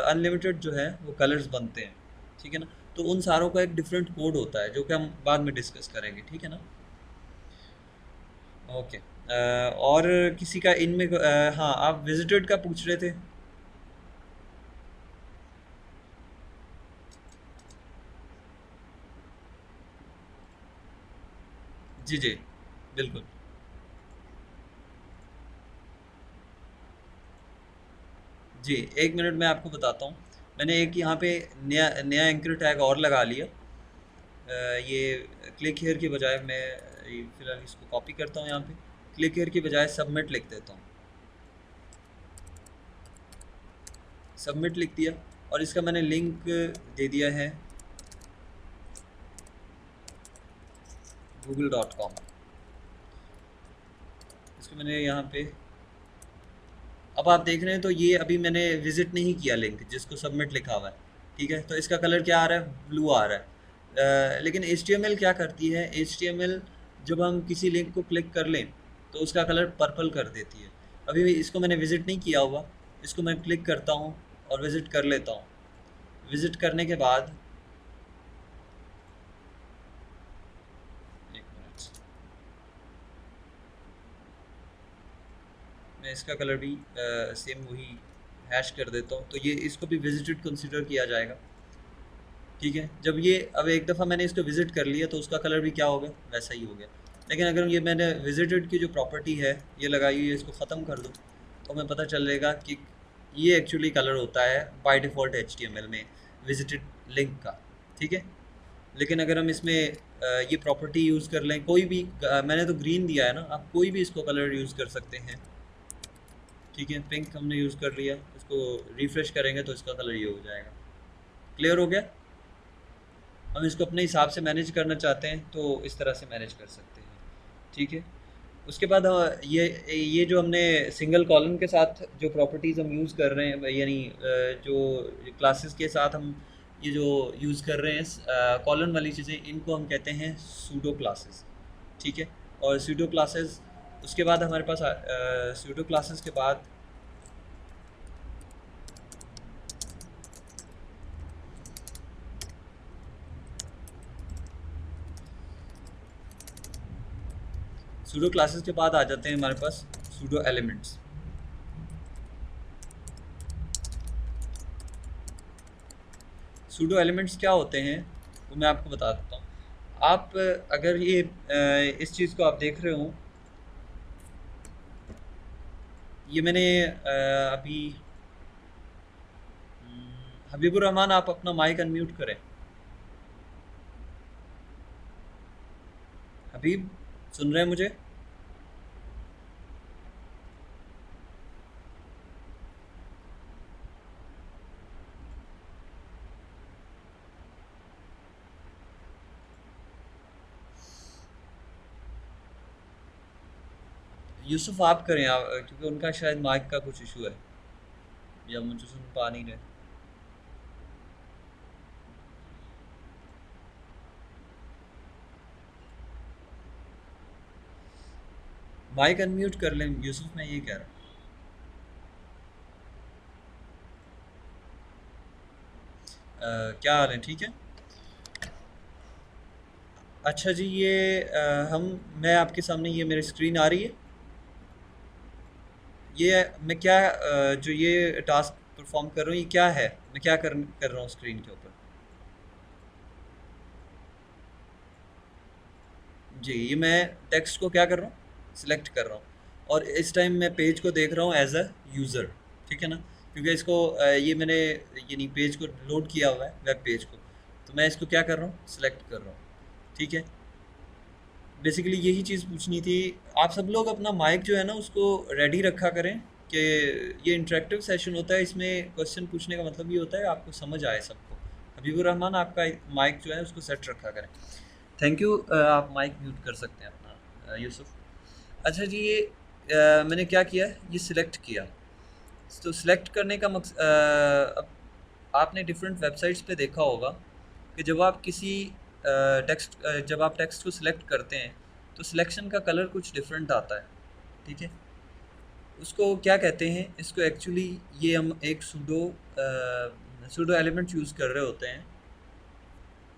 [SPEAKER 1] अनलिमिटेड जो है वो कलर्स बनते हैं। ठीक है ना, तो उन सारों का एक डिफरेंट कोड होता है जो कि हम बाद में डिस्कस करेंगे। ठीक है ना, ओके। और किसी का इनमें हाँ, आप विजिटेड का पूछ रहे थे। जी जी, बिल्कुल। जी, 1 मिनट में आपको बताता हूँ। मैंने एक यहाँ पे नया नया एंकर टैग और लगा लिया। ये क्लिक हेयर की बजाय मैं फ़िलहाल इसको कॉपी करता हूँ, यहाँ पे क्लिक हेयर की बजाय सबमिट लिख देता हूँ। सबमिट लिख दिया, और इसका मैंने लिंक दे दिया है google.com। इसको मैंने यहाँ पे, अब आप देख रहे हैं तो ये अभी मैंने विज़िट नहीं किया लिंक जिसको सबमिट लिखा हुआ है। ठीक है, तो इसका कलर क्या आ रहा है, ब्लू आ रहा है। लेकिन HTML क्या करती है, HTML जब हम किसी लिंक को क्लिक कर लें तो उसका कलर पर्पल कर देती है। अभी भी इसको मैंने विज़िट नहीं किया हुआ, इसको मैं क्लिक करता हूँ और विज़िट कर लेता हूँ। विज़िट करने के बाद, एक मिनट, मैं इसका कलर भी सेम वही हैश कर देता हूँ, तो ये इसको भी विजिटेड कंसिडर किया जाएगा। ठीक है, जब ये, अब एक दफ़ा मैंने इसको विज़िट कर लिया तो उसका कलर भी क्या हो गया, वैसा ही हो गया। लेकिन अगर ये मैंने विजिटेड की जो प्रॉपर्टी है ये लगाई हुई है, इसको ख़त्म कर दूँ तो हमें पता चलेगा कि ये एक्चुअली कलर होता है बाय डिफ़ॉल्ट HTML में विजिटेड लिंक का। ठीक है, लेकिन अगर हम इसमें ये प्रॉपर्टी यूज़ कर लें, कोई भी मैंने तो ग्रीन दिया है ना, आप कोई भी इसको कलर यूज़ कर सकते हैं। ठीक है, पिंक हमने यूज़ कर लिया, इसको रिफ़्रेश करेंगे तो इसका कलर ये हो जाएगा। क्लियर हो गया? हम इसको अपने हिसाब से मैनेज करना चाहते हैं तो इस तरह से मैनेज कर सकते हैं। ठीक है, उसके बाद ये जो हमने सिंगल कॉलम के साथ जो प्रॉपर्टीज़ हम यूज़ कर रहे हैं, यानी जो क्लासेस के साथ हम ये जो यूज़ कर रहे हैं कॉलम वाली चीज़ें, इनको हम कहते हैं सूडो क्लासेस। ठीक है। और सूडो क्लासेस उसके बाद हमारे पास सूडो क्लासेस के बाद सूडो क्लासेस के बाद आ जाते हैं हमारे पास सूडो एलिमेंट्स। सूडो एलिमेंट्स क्या होते हैं वो मैं आपको बता देता हूँ। आप अगर ये इस चीज़ को आप देख रहे हो, ये मैंने अभी हबीबुर रहमान, आप अपना माइक अनम्यूट करें। हबीब, सुन रहे हैं मुझे? यूसुफ आप करें आप, क्योंकि उनका शायद माइक का कुछ इशू है या मुझे सुन पा नहीं रहे। माइक अनम्यूट कर लें यूसुफ, मैं ये कह रहा हूँ। क्या हाल है? ठीक है। अच्छा जी, ये मैं आपके सामने, ये मेरी स्क्रीन आ रही है। ये मैं क्या जो ये टास्क परफॉर्म कर रहा हूँ, ये क्या है? मैं क्या कर रहा हूँ स्क्रीन के ऊपर? जी, ये मैं टेक्स्ट को क्या कर रहा हूँ, सिलेक्ट कर रहा हूँ। और इस टाइम मैं पेज को देख रहा हूँ एज अ यूज़र। ठीक है ना? क्योंकि इसको ये मैंने यानी पेज को लोड किया हुआ है, वेब पेज को। तो मैं इसको क्या कर रहा हूँ, सिलेक्ट कर रहा हूँ। ठीक है। बेसिकली यही चीज़ पूछनी थी। आप सब लोग अपना माइक जो है ना उसको रेडी रखा करें कि ये इंटरेक्टिव सेशन होता है, इसमें क्वेश्चन पूछने का मतलब ये होता है आपको समझ आए सबको। हबीबुर रहमान, आपका माइक जो है उसको सेट रखा करें। Thank you. आप माइक म्यूट कर सकते हैं अपना, यूसुफ। अच्छा जी, ये मैंने क्या किया, ये सिलेक्ट किया। तो सिलेक्ट करने का मकसद, अब आपने डिफरेंट वेबसाइट्स पे देखा होगा कि जब आप किसी जब आप टेक्स्ट को सिलेक्ट करते हैं तो सिलेक्शन का कलर कुछ डिफरेंट आता है। ठीक है। उसको क्या कहते हैं, इसको एक्चुअली ये हम एक सूडो एलिमेंट यूज़ कर रहे होते हैं।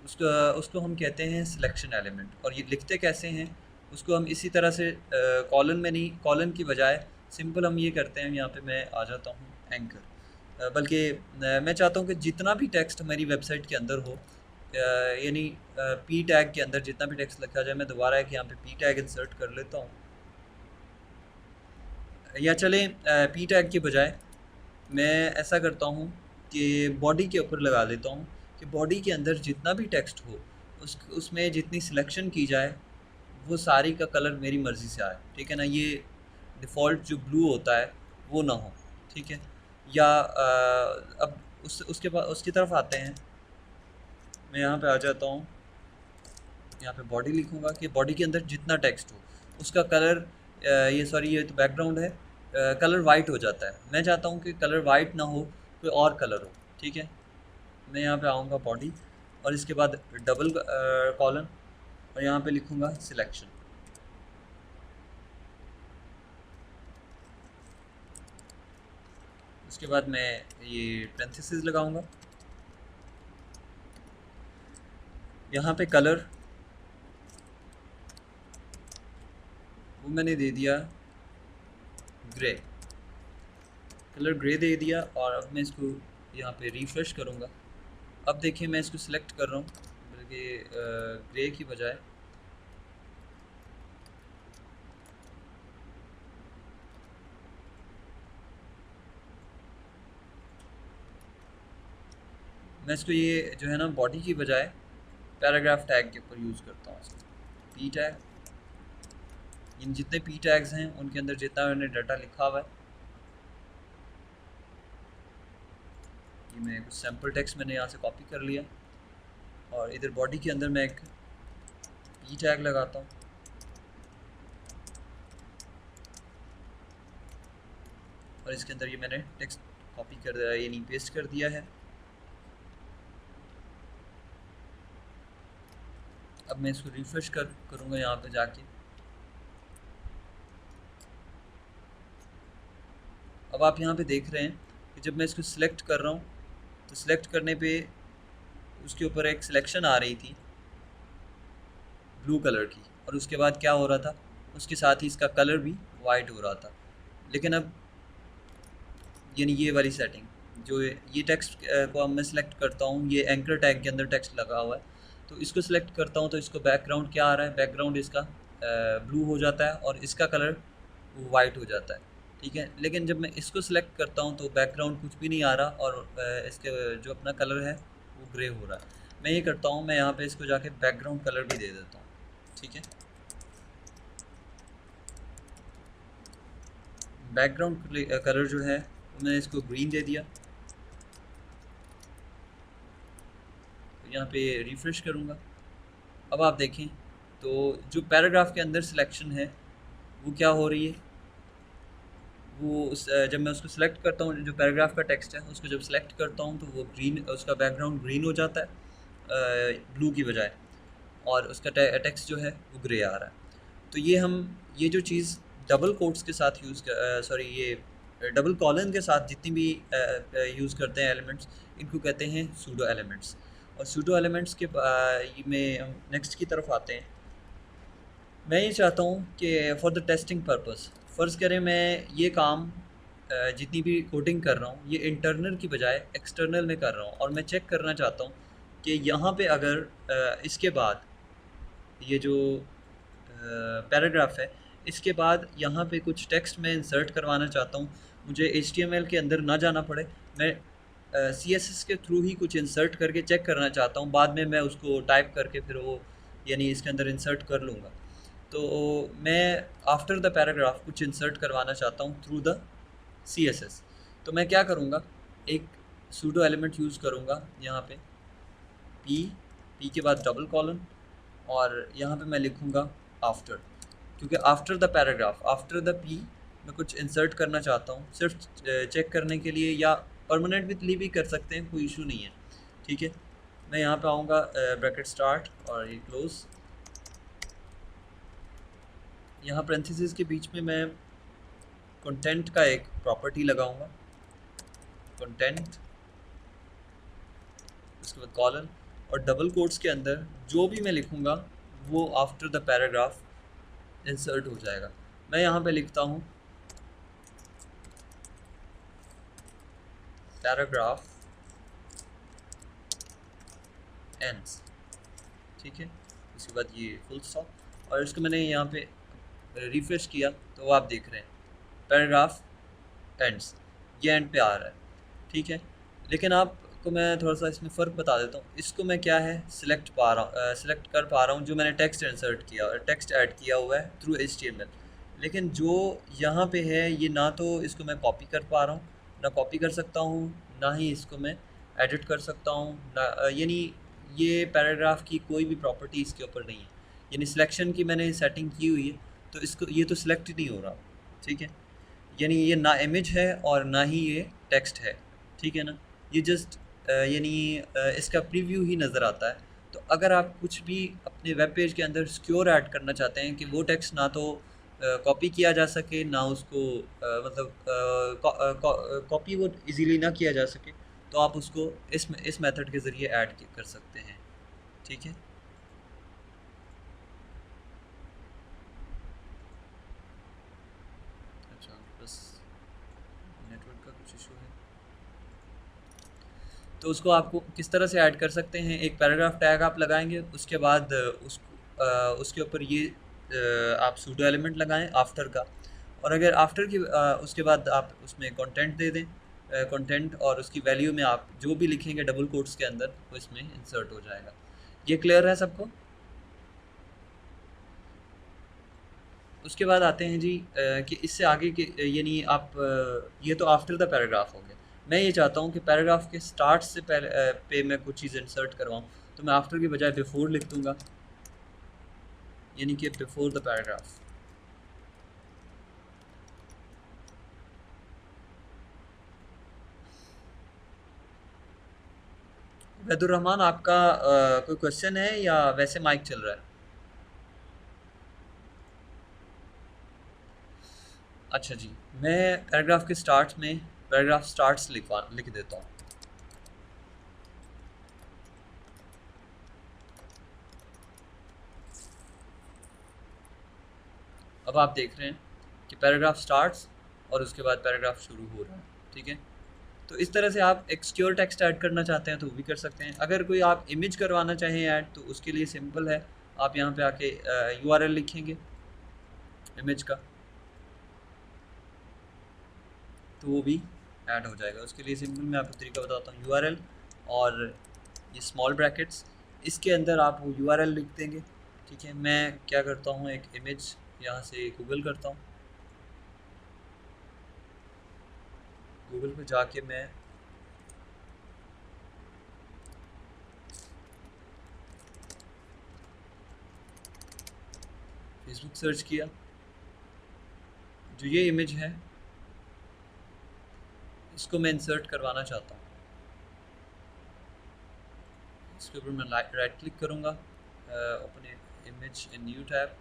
[SPEAKER 1] उसका उसको हम कहते हैं सिलेक्शन एलिमेंट। और ये लिखते कैसे हैं, उसको हम इसी तरह से कॉलन में नहीं, कॉलन की बजाय सिंपल हम ये करते हैं। यहाँ पे मैं आ जाता हूँ एंकर। बल्कि मैं चाहता हूँ कि जितना भी टेक्स्ट हमारी वेबसाइट के अंदर हो, यानी पी टैग के अंदर जितना भी टेक्स्ट लिखा जाए, मैं दोबारा एक यहाँ पे पी टैग इंसर्ट कर लेता हूँ। या चलें पी टैग के बजाय मैं ऐसा करता हूँ कि बॉडी के ऊपर लगा देता हूँ कि बॉडी के अंदर जितना भी टेक्स्ट हो उसमें जितनी सिलेक्शन की जाए वो सारी का कलर मेरी मर्ज़ी से आए। ठीक है ना? ये डिफ़ॉल्ट जो ब्लू होता है वो ना हो। ठीक है। या अब उसकी तरफ आते हैं। मैं यहाँ पे आ जाता हूँ, यहाँ पे बॉडी लिखूँगा कि बॉडी के अंदर जितना टेक्स्ट हो उसका कलर, ये सॉरी ये तो बैकग्राउंड है, कलर वाइट हो जाता है। मैं चाहता हूँ कि कलर वाइट ना हो, कोई और कलर हो। ठीक है। मैं यहाँ पे आऊँगा बॉडी और इसके बाद डबल कॉलन और यहाँ पे लिखूँगा सिलेक्शन। उसके बाद मैं ये पेरेंथेसिस लगाऊँगा। यहाँ पे कलर वो मैंने दे दिया ग्रे, कलर ग्रे दे दिया। और अब मैं इसको यहाँ पे रिफ़्रेश करूँगा। अब देखिए मैं इसको सिलेक्ट कर रहा हूँ, बल्कि ग्रे की बजाय मैं इसको ये जो है ना बॉडी की बजाय पैराग्राफ टैग के ऊपर यूज़ करता हूँ इसको। पी टैग, इन जितने पी टैग्स हैं उनके अंदर जितना मैंने डाटा लिखा हुआ है, ये मैं कुछ सैम्पल टेक्स्ट मैंने यहाँ से कॉपी कर लिया और इधर बॉडी के अंदर मैं एक पी टैग लगाता हूँ। और इसके अंदर ये मैंने टेक्स्ट कॉपी कर दिया, यानी पेस्ट कर दिया है। अब मैं इसको रिफ्रेश करूँगा यहाँ पे जाके। अब आप यहाँ पे देख रहे हैं कि जब मैं इसको सिलेक्ट कर रहा हूँ तो सिलेक्ट करने पे उसके ऊपर एक सिलेक्शन आ रही थी ब्लू कलर की, और उसके बाद क्या हो रहा था, उसके साथ ही इसका कलर भी वाइट हो रहा था। लेकिन अब यानी ये वाली सेटिंग जो ये टेक्स्ट को अब मैं सिलेक्ट करता हूँ, ये एंकर टैग के अंदर टेक्स्ट लगा हुआ है, तो इसको सिलेक्ट करता हूँ तो इसको बैकग्राउंड क्या आ रहा है, बैकग्राउंड इसका ब्लू हो जाता है और इसका कलर वाइट हो जाता है। ठीक है, लेकिन जब मैं इसको सिलेक्ट करता हूँ तो बैकग्राउंड कुछ भी नहीं आ रहा और इसके जो अपना कलर है वो ग्रे हो रहा है। मैं ये करता हूँ, मैं यहाँ पे इसको जाके बैकग्राउंड कलर भी दे देता हूँ। ठीक है, बैकग्राउंड कलर जो है मैंने इसको ग्रीन दे दिया। यहाँ पे रिफ्रेश करूँगा। अब आप देखें तो जो पैराग्राफ के अंदर सिलेक्शन है वो क्या हो रही है, वो जब मैं उसको सिलेक्ट करता हूँ, जो पैराग्राफ का टेक्स्ट है उसको जब सिलेक्ट करता हूँ तो वो ग्रीन, उसका बैकग्राउंड ग्रीन हो जाता है ब्लू की बजाय, और उसका टेक्स्ट जो है वो ग्रे आ रहा है। तो ये जो चीज़ डबल कोट्स के साथ ये डबल कॉलन के साथ जितनी भी यूज़ करते हैं एलिमेंट्स, इनको कहते हैं सूडो एलिमेंट्स। और सूडो एलिमेंट्स के में हम नेक्स्ट की तरफ आते हैं। मैं ये चाहता हूँ कि फॉर द टेस्टिंग पर्पस, फ़र्ज़ करें मैं ये काम जितनी भी कोडिंग कर रहा हूँ ये इंटरनल की बजाय एक्सटर्नल में कर रहा हूँ, और मैं चेक करना चाहता हूँ कि यहाँ पे अगर इसके बाद ये जो पैराग्राफ है इसके बाद यहाँ पे कुछ टेक्स्ट मैं इंसर्ट करवाना चाहता हूँ, मुझे HTML के अंदर ना जाना पड़े, मैं CSS के थ्रू ही कुछ इंसर्ट करके चेक करना चाहता हूँ, बाद में मैं उसको टाइप करके फिर वो यानी इसके अंदर इंसर्ट कर लूँगा। तो मैं आफ्टर द पैराग्राफ कुछ इंसर्ट करवाना चाहता हूँ थ्रू द CSS। तो मैं क्या करूँगा, एक सूडो एलिमेंट यूज़ करूँगा यहाँ पे पी के बाद डबल कॉलन, और यहाँ पे मैं लिखूँगा आफ्टर, क्योंकि after the paragraph, after the P मैं कुछ इंसर्ट करना चाहता हूँ सिर्फ चेक करने के लिए, या परमानेंटली भी कर सकते हैं, कोई इशू नहीं है। ठीक है, मैं यहाँ पे आऊँगा ब्रैकेट स्टार्ट और ये क्लोज, यहाँ पैरेंथेसिस के बीच में मैं कंटेंट का एक प्रॉपर्टी लगाऊंगा, कंटेंट, उसके बाद कॉलन, और डबल कोट्स के अंदर जो भी मैं लिखूंगा वो आफ्टर द पैराग्राफ इंसर्ट हो जाएगा। मैं यहाँ पे लिखता हूँ पैराग्राफ एंड्स। ठीक है, उसके बाद ये फुल स्टॉप, और इसको मैंने यहाँ पे रिफ्रेश किया तो आप देख रहे हैं पैराग्राफ एंड्स, ये एंड पे आ रहा है। ठीक है, लेकिन आपको मैं थोड़ा सा इसमें फ़र्क बता देता हूँ। इसको मैं क्या है सिलेक्ट कर पा रहा हूँ जो मैंने टेक्स्ट इंसर्ट किया और टेक्स्ट ऐड किया हुआ है थ्रू HTML, लेकिन जो यहाँ पे है ये ना तो इसको मैं कॉपी कर पा रहा हूँ, ना कॉपी कर सकता हूँ, ना ही इसको मैं एडिट कर सकता हूँ, ना यानी ये पैराग्राफ की कोई भी प्रॉपर्टी इसके ऊपर नहीं है। यानी सिलेक्शन की मैंने सेटिंग की हुई है तो इसको ये तो सिलेक्ट ही नहीं हो रहा। ठीक है, यानी ये ना इमेज है और ना ही ये टेक्स्ट है। ठीक है ना, ये जस्ट यानी इसका प्रीव्यू ही नज़र आता है। तो अगर आप कुछ भी अपने वेब पेज के अंदर सिक्योर ऐड करना चाहते हैं कि वो टेक्स्ट ना तो कॉपी किया जा सके, ना उसको मतलब कॉपी वो इजीली ना किया जा सके, तो आप उसको इस मेथड के ज़रिए ऐड कर सकते हैं। ठीक है, अच्छा बस नेटवर्क का कुछ इशू है। तो उसको आपको किस तरह से ऐड कर सकते हैं, एक पैराग्राफ टैग आप लगाएंगे, उसके बाद उसके ऊपर ये आप सूडो एलिमेंट लगाएं आफ्टर का, और अगर आफ्टर की उसके बाद आप उसमें कंटेंट दे दें, कंटेंट, और उसकी वैल्यू में आप जो भी लिखेंगे डबल कोट्स के अंदर वो इसमें इंसर्ट हो जाएगा। ये क्लियर है सबको? उसके बाद आते हैं जी कि इससे आगे के यानी आप ये तो आफ्टर द पैराग्राफ हो गया। मैं ये चाहता हूँ कि पैराग्राफ के स्टार्ट से पहले पे मैं कुछ चीज़ इंसर्ट करवाऊँ, तो मैं आफ्टर की बजाय बिफोर लिख दूँगा, यानी कि बिफोर द पैराग्राफ। वैदुर्रहमान, आपका कोई क्वेश्चन है या वैसे माइक चल रहा है? अच्छा जी, मैं पैराग्राफ के स्टार्ट में पैराग्राफ स्टार्ट्स लिख देता हूँ। अब आप देख रहे हैं कि पैराग्राफ स्टार्ट्स और उसके बाद पैराग्राफ शुरू हो रहा है। ठीक है, तो इस तरह से आप एक सिक्योर टेक्स्ट ऐड करना चाहते हैं तो वो भी कर सकते हैं। अगर कोई आप इमेज करवाना चाहें ऐड, तो उसके लिए सिंपल है, आप यहाँ पे आके यूआरएल लिखेंगे इमेज का, तो वो भी ऐड हो जाएगा। उसके लिए सिंपल मैं आपको तरीका बताता हूँ। यूआरएल और ये स्मॉल ब्रैकेट्स, इसके अंदर आप वो यूआरएल लिख देंगे। ठीक है, मैं क्या करता हूँ, एक इमेज यहाँ से गूगल करता हूँ। गूगल पे जाके मैं फेसबुक सर्च किया, जो ये इमेज है इसको मैं इंसर्ट करवाना चाहता हूँ। इसके ऊपर मैं राइट क्लिक करूँगा, open image in new tab.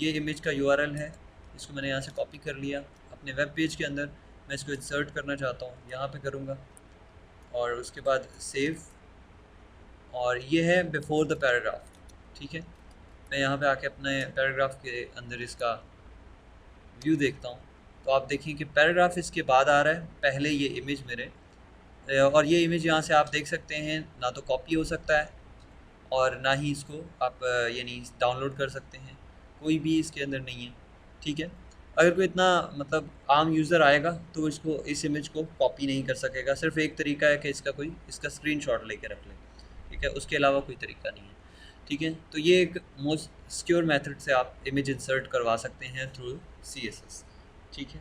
[SPEAKER 1] ये इमेज का यूआरएल है, इसको मैंने यहाँ से कॉपी कर लिया अपने वेब पेज के अंदर। मैं इसको इंसर्ट करना चाहता हूँ, यहाँ पे करूँगा और उसके बाद सेव, और ये है बिफोर द पैराग्राफ। ठीक है, मैं यहाँ पे आके अपने पैराग्राफ के अंदर इसका व्यू देखता हूँ, तो आप देखिए कि पैराग्राफ इसके बाद आ रहा है, पहले ये इमेज मेरे, और ये इमेज यहाँ से आप देख सकते हैं, ना तो कॉपी हो सकता है और ना ही इसको आप यानी डाउनलोड कर सकते हैं, कोई भी इसके अंदर नहीं है। ठीक है, अगर कोई इतना मतलब आम यूज़र आएगा तो इसको, इस इमेज को कॉपी नहीं कर सकेगा। सिर्फ एक तरीका है कि इसका स्क्रीनशॉट लेके रख ले। ठीक है, उसके अलावा कोई तरीका नहीं है। ठीक है, तो ये एक मोस्ट सिक्योर मेथड से आप इमेज इंसर्ट करवा सकते हैं थ्रू CSS। ठीक है,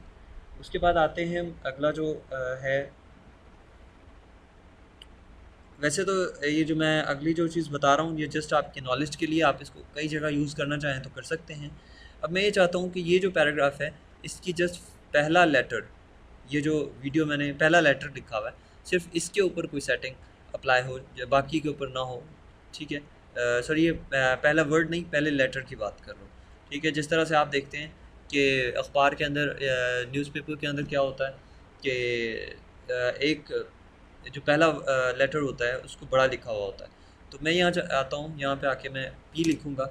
[SPEAKER 1] उसके बाद आते हैं अगला जो है, वैसे तो ये जो मैं अगली जो चीज़ बता रहा हूँ ये जस्ट आपके नॉलेज के लिए, आप इसको कई जगह यूज़ करना चाहें तो कर सकते हैं। अब मैं ये चाहता हूँ कि ये जो पैराग्राफ है इसकी जस्ट पहला लेटर, ये जो वीडियो मैंने पहला लेटर लिखा हुआ है, सिर्फ इसके ऊपर कोई सेटिंग अप्लाई हो, जो बाकी के ऊपर ना हो। ठीक है, सॉरी, ये पहला वर्ड नहीं, पहले लेटर की बात कर रहा हूँ। ठीक है, जिस तरह से आप देखते हैं कि अखबार के अंदर, न्यूज़पेपर के अंदर क्या होता है कि एक जो पहला लेटर होता है उसको बड़ा लिखा हुआ होता है। तो मैं यहाँ आता हूँ, यहाँ पे आके मैं पी लिखूँगा।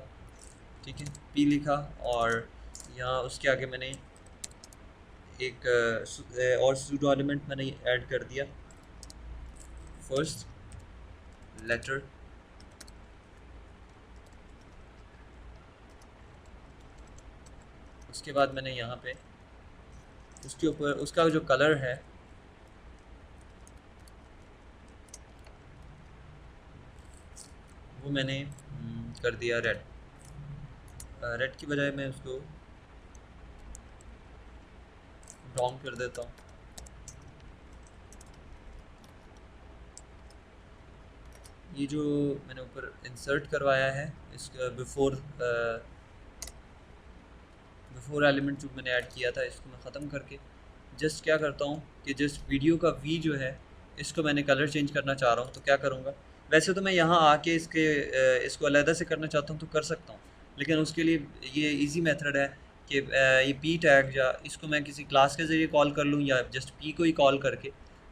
[SPEAKER 1] ठीक है, पी लिखा और यहाँ उसके आगे मैंने एक और सूडो एलिमेंट मैंने ऐड कर दिया, फर्स्ट लेटर। उसके बाद मैंने यहाँ पे उसके ऊपर उसका जो कलर है वो मैंने कर दिया रेड। रेड की बजाय मैं उसको ब्राउन कर देता हूँ। ये जो मैंने ऊपर इंसर्ट करवाया है इसका बिफोर एलिमेंट जो मैंने ऐड किया था, इसको मैं ख़त्म करके जस्ट क्या करता हूँ कि जस्ट वीडियो का वी जो है इसको मैंने कलर चेंज करना चाह रहा हूँ। तो क्या करूँगा, वैसे तो मैं यहाँ आके इसको अलहदा से करना चाहता हूँ तो कर सकता हूँ, लेकिन उसके लिए ये इजी मेथड है कि ये पी टैग, या इसको मैं किसी क्लास के ज़रिए कॉल कर लूँ या जस्ट पी को ही कॉल करके,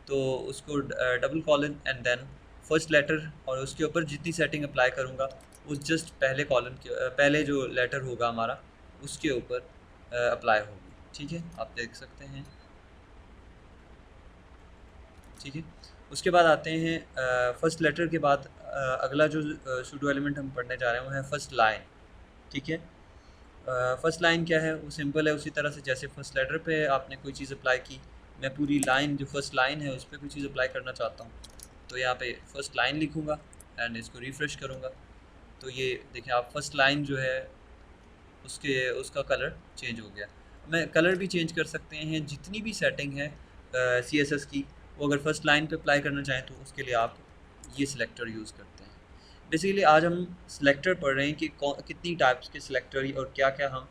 [SPEAKER 1] तो उसको double colon and then first letter, और उसके ऊपर जितनी सेटिंग अप्लाई करूँगा उस जस्ट पहले कॉलन के पहले जो लेटर होगा हमारा उसके ऊपर अप्लाई होगी। ठीक है, आप देख सकते हैं। ठीक है, उसके बाद आते हैं फर्स्ट लेटर के बाद अगला जो सूडो एलिमेंट हम पढ़ने जा रहे हैं वो है फर्स्ट लाइन। ठीक है, फर्स्ट लाइन क्या है, वो सिंपल है, उसी तरह से जैसे फर्स्ट लेटर पे आपने कोई चीज़ अप्लाई की, मैं पूरी लाइन जो फर्स्ट लाइन है उस पर कोई चीज़ अप्लाई करना चाहता हूँ, तो यहाँ पे फर्स्ट लाइन लिखूँगा एंड इसको रिफ़्रेश करूँगा। तो ये देखें आप, फर्स्ट लाइन जो है उसका कलर चेंज हो गया। मैं कलर भी चेंज कर सकते हैं, जितनी भी सेटिंग है CSS की, वो अगर फर्स्ट लाइन पे अप्लाई करना चाहें तो उसके लिए आप ये सिलेक्टर यूज़ करते हैं। बेसिकली आज हम सिलेक्टर पढ़ रहे हैं कि कितनी टाइप्स के सिलेक्टर और क्या क्या हम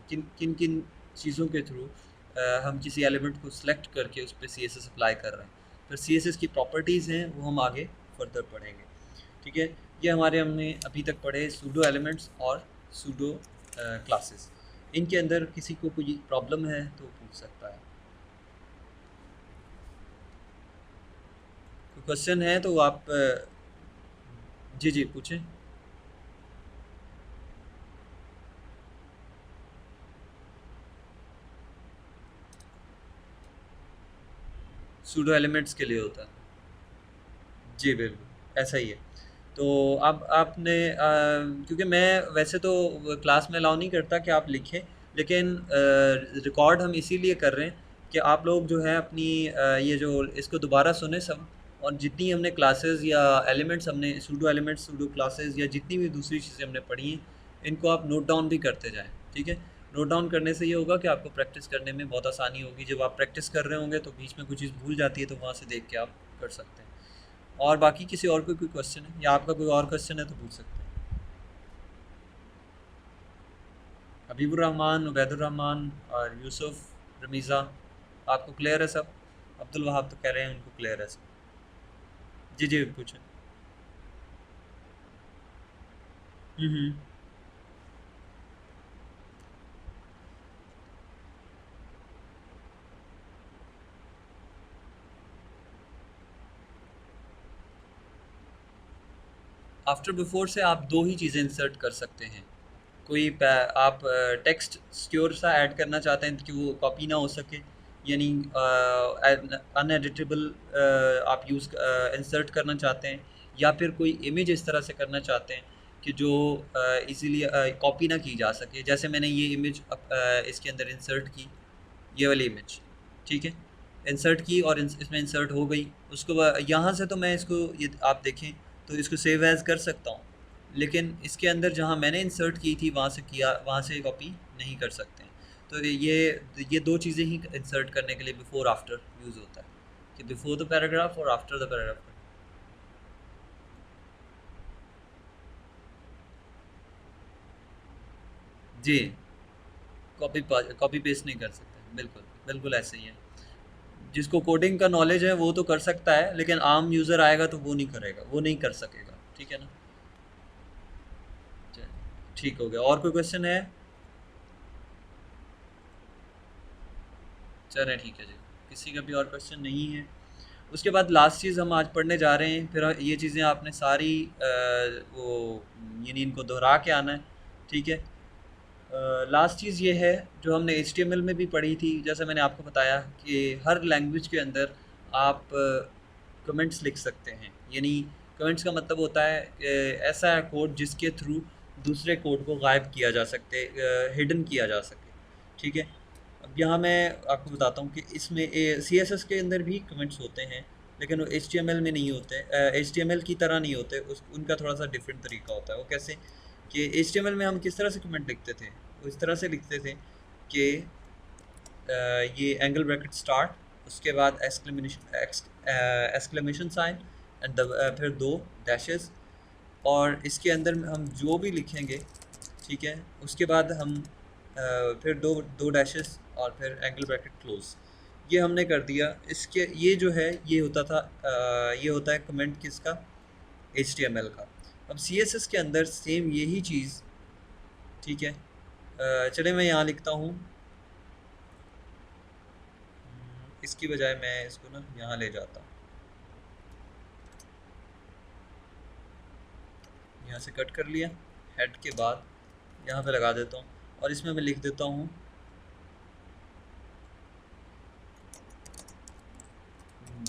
[SPEAKER 1] किन किन किन चीज़ों के थ्रू हम किसी एलिमेंट को सिलेक्ट करके उस पर CSS अप्लाई कर रहे हैं। फिर CSS की प्रॉपर्टीज़ हैं वो हम आगे फर्दर पढ़ेंगे। ठीक है, ये हमारे हमने अभी तक पढ़े सूडो एलिमेंट्स और सूडो क्लासेस। इनके अंदर किसी को कोई प्रॉब्लम है तो पूछ सकता है, कोई क्वेश्चन है तो आप जी जी पूछें। सूडो एलिमेंट्स के लिए होता है। जी बिल्कुल ऐसा ही है। तो अब आपने क्योंकि मैं वैसे तो क्लास में अलाउ नहीं करता कि आप लिखें, लेकिन रिकॉर्ड हम इसीलिए कर रहे हैं कि आप लोग जो है अपनी ये जो इसको दोबारा सुने सब, और जितनी हमने क्लासेस या एलिमेंट्स हमने सूडो एलिमेंट्स सूडो क्लासेस या जितनी भी दूसरी चीज़ें हमने पढ़ी हैं, इनको आप नोट डाउन भी करते जाएं। ठीक है, नोट डाउन करने से ये होगा कि आपको प्रैक्टिस करने में बहुत आसानी होगी। जब आप प्रैक्टिस कर रहे होंगे तो बीच में कुछ चीज़ भूल जाती है, तो वहाँ से देख के आप कर सकते हैं। और बाकी किसी और को कोई क्वेश्चन है या आपका कोई और क्वेश्चन है तो पूछ सकते हैं। हबीबुर रहमान, उबैदुर रहमान और यूसुफ, रमीज़ा, आपको क्लियर है सब? अब्दुल वहाब तो कह रहे हैं उनको क्लियर है सब। जी जी पूछें। हम्म। आफ्टर बिफोर से आप दो ही चीज़ें इंसर्ट कर सकते हैं। आप टेक्स्ट सिक्योर सा ऐड करना चाहते हैं कि वो कॉपी ना हो सके, यानी अनएडिटेबल आप यूज़ इंसर्ट करना चाहते हैं, या फिर कोई इमेज इस तरह से करना चाहते हैं कि जो इजीली कॉपी ना की जा सके। जैसे मैंने ये इमेज इसके अंदर इंसर्ट की, ये वाली इमेज, ठीक है, इंसर्ट की और इसमें इंसर्ट हो गई। उसको यहाँ से तो मैं इसको, ये आप देखें तो इसको सेव एज़ कर सकता हूँ, लेकिन इसके अंदर जहाँ मैंने इंसर्ट की थी वहाँ से किया, वहाँ से कॉपी नहीं कर सकते हैं। तो ये दो चीज़ें ही इंसर्ट करने के लिए बिफोर आफ्टर यूज़ होता है, कि बिफोर द पैराग्राफ और आफ्टर द पैराग्राफ। जी, कॉपी पेस्ट नहीं कर सकते, बिल्कुल बिल्कुल ऐसे ही है। जिसको कोडिंग का नॉलेज है वो तो कर सकता है, लेकिन आम यूज़र आएगा तो वो नहीं करेगा, वो नहीं कर सकेगा। ठीक है ना? चलिए, ठीक हो गया। और कोई क्वेश्चन है? चलें ठीक है जी, किसी का भी और क्वेश्चन नहीं है। उसके बाद लास्ट चीज़ हम आज पढ़ने जा रहे हैं, फिर ये चीज़ें आपने सारी वो यानी इनको दोहरा के आना है। ठीक है, लास्ट चीज़ ये है जो हमने HTML में भी पढ़ी थी। जैसे मैंने आपको बताया कि हर लैंग्वेज के अंदर आप कमेंट्स लिख सकते हैं। यानी कमेंट्स का मतलब होता है कि ऐसा कोड जिसके थ्रू दूसरे कोड को गायब किया जा सकते, हिडन किया जा सके। ठीक है, अब यहाँ मैं आपको बताता हूँ कि इसमें CSS के अंदर भी कमेंट्स होते हैं, लेकिन वो HTML में नहीं होते, HTML की तरह नहीं होते। उनका थोड़ा सा डिफरेंट तरीका होता है। वो कैसे कि HTML में हम किस तरह से कमेंट लिखते थे, वो इस तरह से लिखते थे कि ये एंगल ब्रैकेट स्टार्ट, उसके बाद एक्सक्लेमेशन साइन एंड फिर दो डैशेस, और इसके अंदर हम जो भी लिखेंगे, ठीक है, उसके बाद हम फिर दो दो डैशेस और फिर एंगल ब्रैकेट क्लोज। ये हमने कर दिया। इसके ये जो है ये होता था, ये होता है कमेंट किसका, HTML का। अब CSS के अंदर सेम यही चीज़, ठीक है, चले मैं यहाँ लिखता हूँ, इसकी बजाय मैं इसको ना यहाँ ले जाता हूँ, यहाँ से कट कर लिया, हेड के बाद यहाँ पे लगा देता हूँ, और इसमें मैं लिख देता हूँ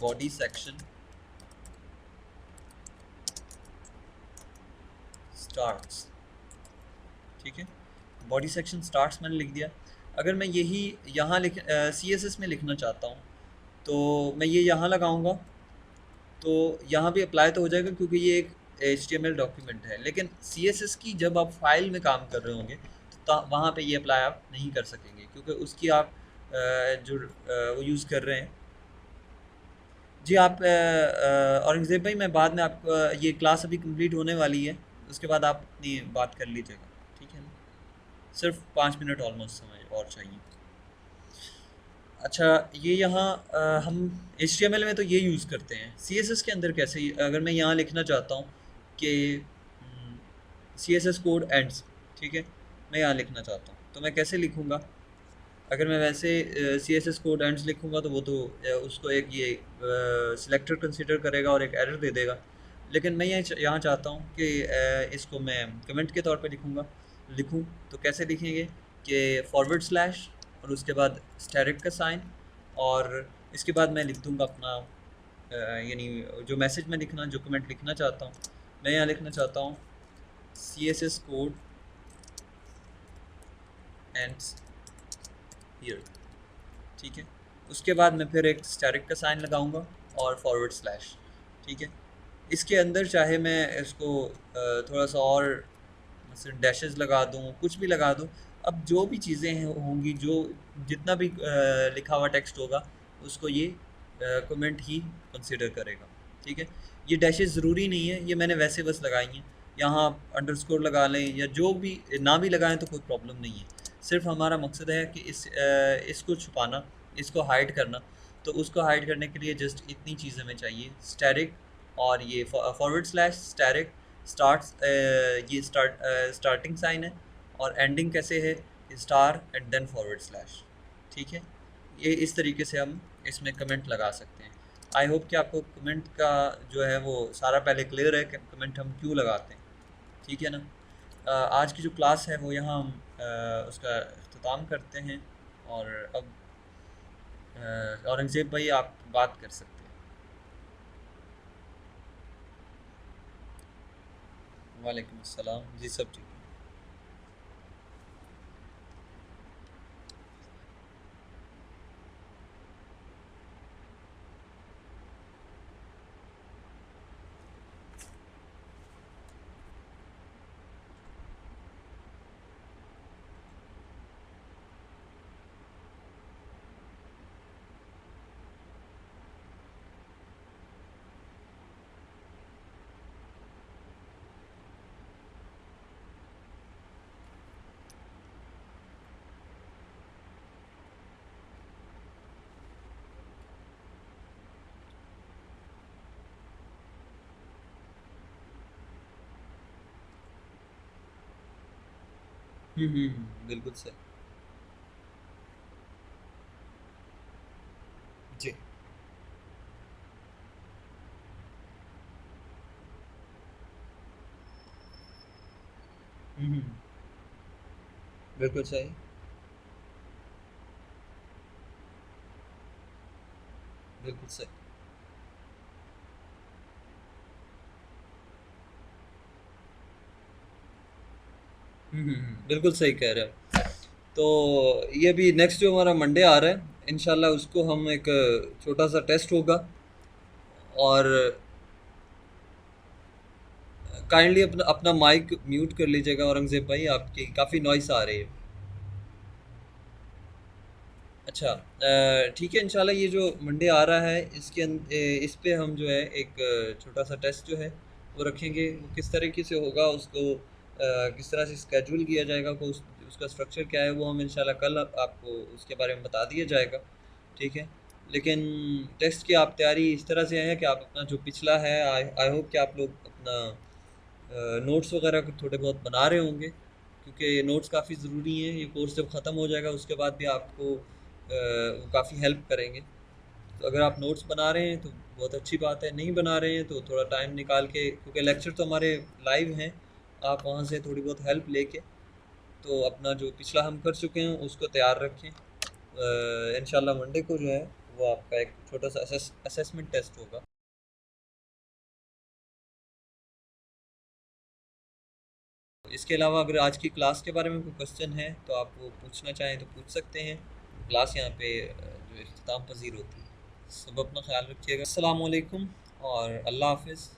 [SPEAKER 1] बॉडी सेक्शन स्टार्ट्स। ठीक है, बॉडी सेक्शन स्टार्ट्स मैंने लिख दिया। अगर मैं यही यहाँ CSS में लिखना चाहता हूँ तो मैं ये यहाँ लगाऊंगा, तो यहाँ भी अप्लाई तो हो जाएगा क्योंकि ये एक HTML डॉक्यूमेंट है। लेकिन CSS की जब आप फाइल में काम कर रहे होंगे तो वहाँ पे ये अप्लाई आप नहीं कर सकेंगे, क्योंकि उसकी आप जो वो यूज़ कर रहे हैं। जी आप औरंगज़ेब भाई, मैं बाद में आपको, ये क्लास अभी कंप्लीट होने वाली है, उसके बाद आप अपनी बात कर लीजिएगा। ठीक है ना? सिर्फ 5 मिनट ऑलमोस्ट समय और चाहिए। अच्छा, ये यहाँ हम HTML में तो ये यूज़ करते हैं, CSS के अंदर कैसे, अगर मैं यहाँ लिखना चाहता हूँ कि CSS कोड एंड्स, ठीक है, मैं यहाँ लिखना चाहता हूँ तो मैं कैसे लिखूँगा? अगर मैं वैसे CSS कोड एंड्स लिखूँगा तो वो तो उसको एक ये सिलेक्टर कंसीडर करेगा और एक एरर दे देगा। लेकिन मैं यहाँ चाहता हूँ कि इसको मैं कमेंट के तौर पे लिखूँ तो कैसे लिखेंगे कि फॉरवर्ड स्लैश और उसके बाद स्टैरिक का साइन, और इसके बाद मैं लिख दूँगा अपना यानी जो मैसेज में लिखना, जो कमेंट लिखना चाहता हूँ, मैं यहाँ लिखना चाहता हूँ CSS कोड एंड्स हियर, ठीक है। उसके बाद मैं फिर एक स्टैरिक का साइन लगाऊंगा और फॉरवर्ड स्लैश, ठीक है। इसके अंदर चाहे मैं इसको थोड़ा सा और जैसे डैशेस लगा दूँ, कुछ भी लगा दूँ, अब जो भी चीज़ें हैं होंगी, जो जितना भी लिखा हुआ टेक्स्ट होगा उसको ये कमेंट ही कंसिडर करेगा, ठीक है। ये डैशेस ज़रूरी नहीं है, ये मैंने वैसे बस लगाई हैं। यहाँ आप अंडरस्कोर लगा लें या जो भी ना भी लगाएं तो कोई प्रॉब्लम नहीं है। सिर्फ हमारा मकसद है कि इसको छुपाना, इसको हाइड करना। तो उसको हाइड करने के लिए जस्ट इतनी चीज़ हमें चाहिए, स्टैरिक और ये फॉरवर्ड स्लैश स्टैरिक स्टार्ट्स, ये स्टार्टिंग साइन है, और एंडिंग कैसे है, star and then forward slash, ठीक है। ये इस तरीके से हम इसमें कमेंट लगा सकते हैं। आई होप कि आपको कमेंट का जो है वो सारा पहले क्लियर है कि कमेंट हम क्यों लगाते हैं, ठीक है ना। आज की जो क्लास है वो यहाँ हम उसका अख्ताम करते हैं, और अब औरंगज़ेब भाई आप बात कर सकते हैं। वालेकुम अस्सलाम जी, सब ठीक है। बिल्कुल सही। जी। हम्म, बिल्कुल सही। बिल्कुल सही। बिल्कुल सही कह रहे हो। तो ये भी नेक्स्ट जो हमारा मंडे आ रहा है इंशाल्लाह, उसको हम एक छोटा सा टेस्ट होगा, और काइंडली अपना अपना माइक म्यूट कर लीजिएगा औरंगज़ेब भाई, आपकी काफ़ी नॉइस आ रही है। अच्छा, ठीक है, इंशाल्लाह ये जो मंडे आ रहा है इस पे हम जो है एक छोटा सा टेस्ट जो है वो रखेंगे। वो किस तरीके से होगा, उसको किस तरह से स्केड्यूल किया जाएगा, उसका स्ट्रक्चर क्या है, वो हम इंशाल्लाह कल आपको उसके बारे में बता दिया जाएगा, ठीक है। लेकिन टेस्ट की आप तैयारी इस तरह से है कि आप अपना जो पिछला है, आई होप कि आप लोग अपना नोट्स वगैरह को थोड़े बहुत बना रहे होंगे, क्योंकि नोट्स काफ़ी ज़रूरी हैं। ये कोर्स जब ख़त्म हो जाएगा उसके बाद भी आपको वो काफ़ी हेल्प करेंगे। तो अगर आप नोट्स बना रहे हैं तो बहुत अच्छी बात है, नहीं बना रहे हैं तो थोड़ा टाइम निकाल के, क्योंकि लेक्चर तो हमारे लाइव हैं, आप वहाँ से थोड़ी बहुत हेल्प लेके तो अपना जो पिछला हम कर चुके हैं उसको तैयार रखें। इंशाल्लाह मंडे को जो है वो आपका एक छोटा सा असेसमेंट टेस्ट होगा। इसके अलावा अगर आज की क्लास के बारे में कोई क्वेश्चन है तो आप वो पूछना चाहें तो पूछ सकते हैं। क्लास यहाँ पे जो इख्तिताम पज़ीर होती है। सब अपना ख्याल रखिएगा। अस्सलाम वालेकुम और अल्लाह हाफ़िज़।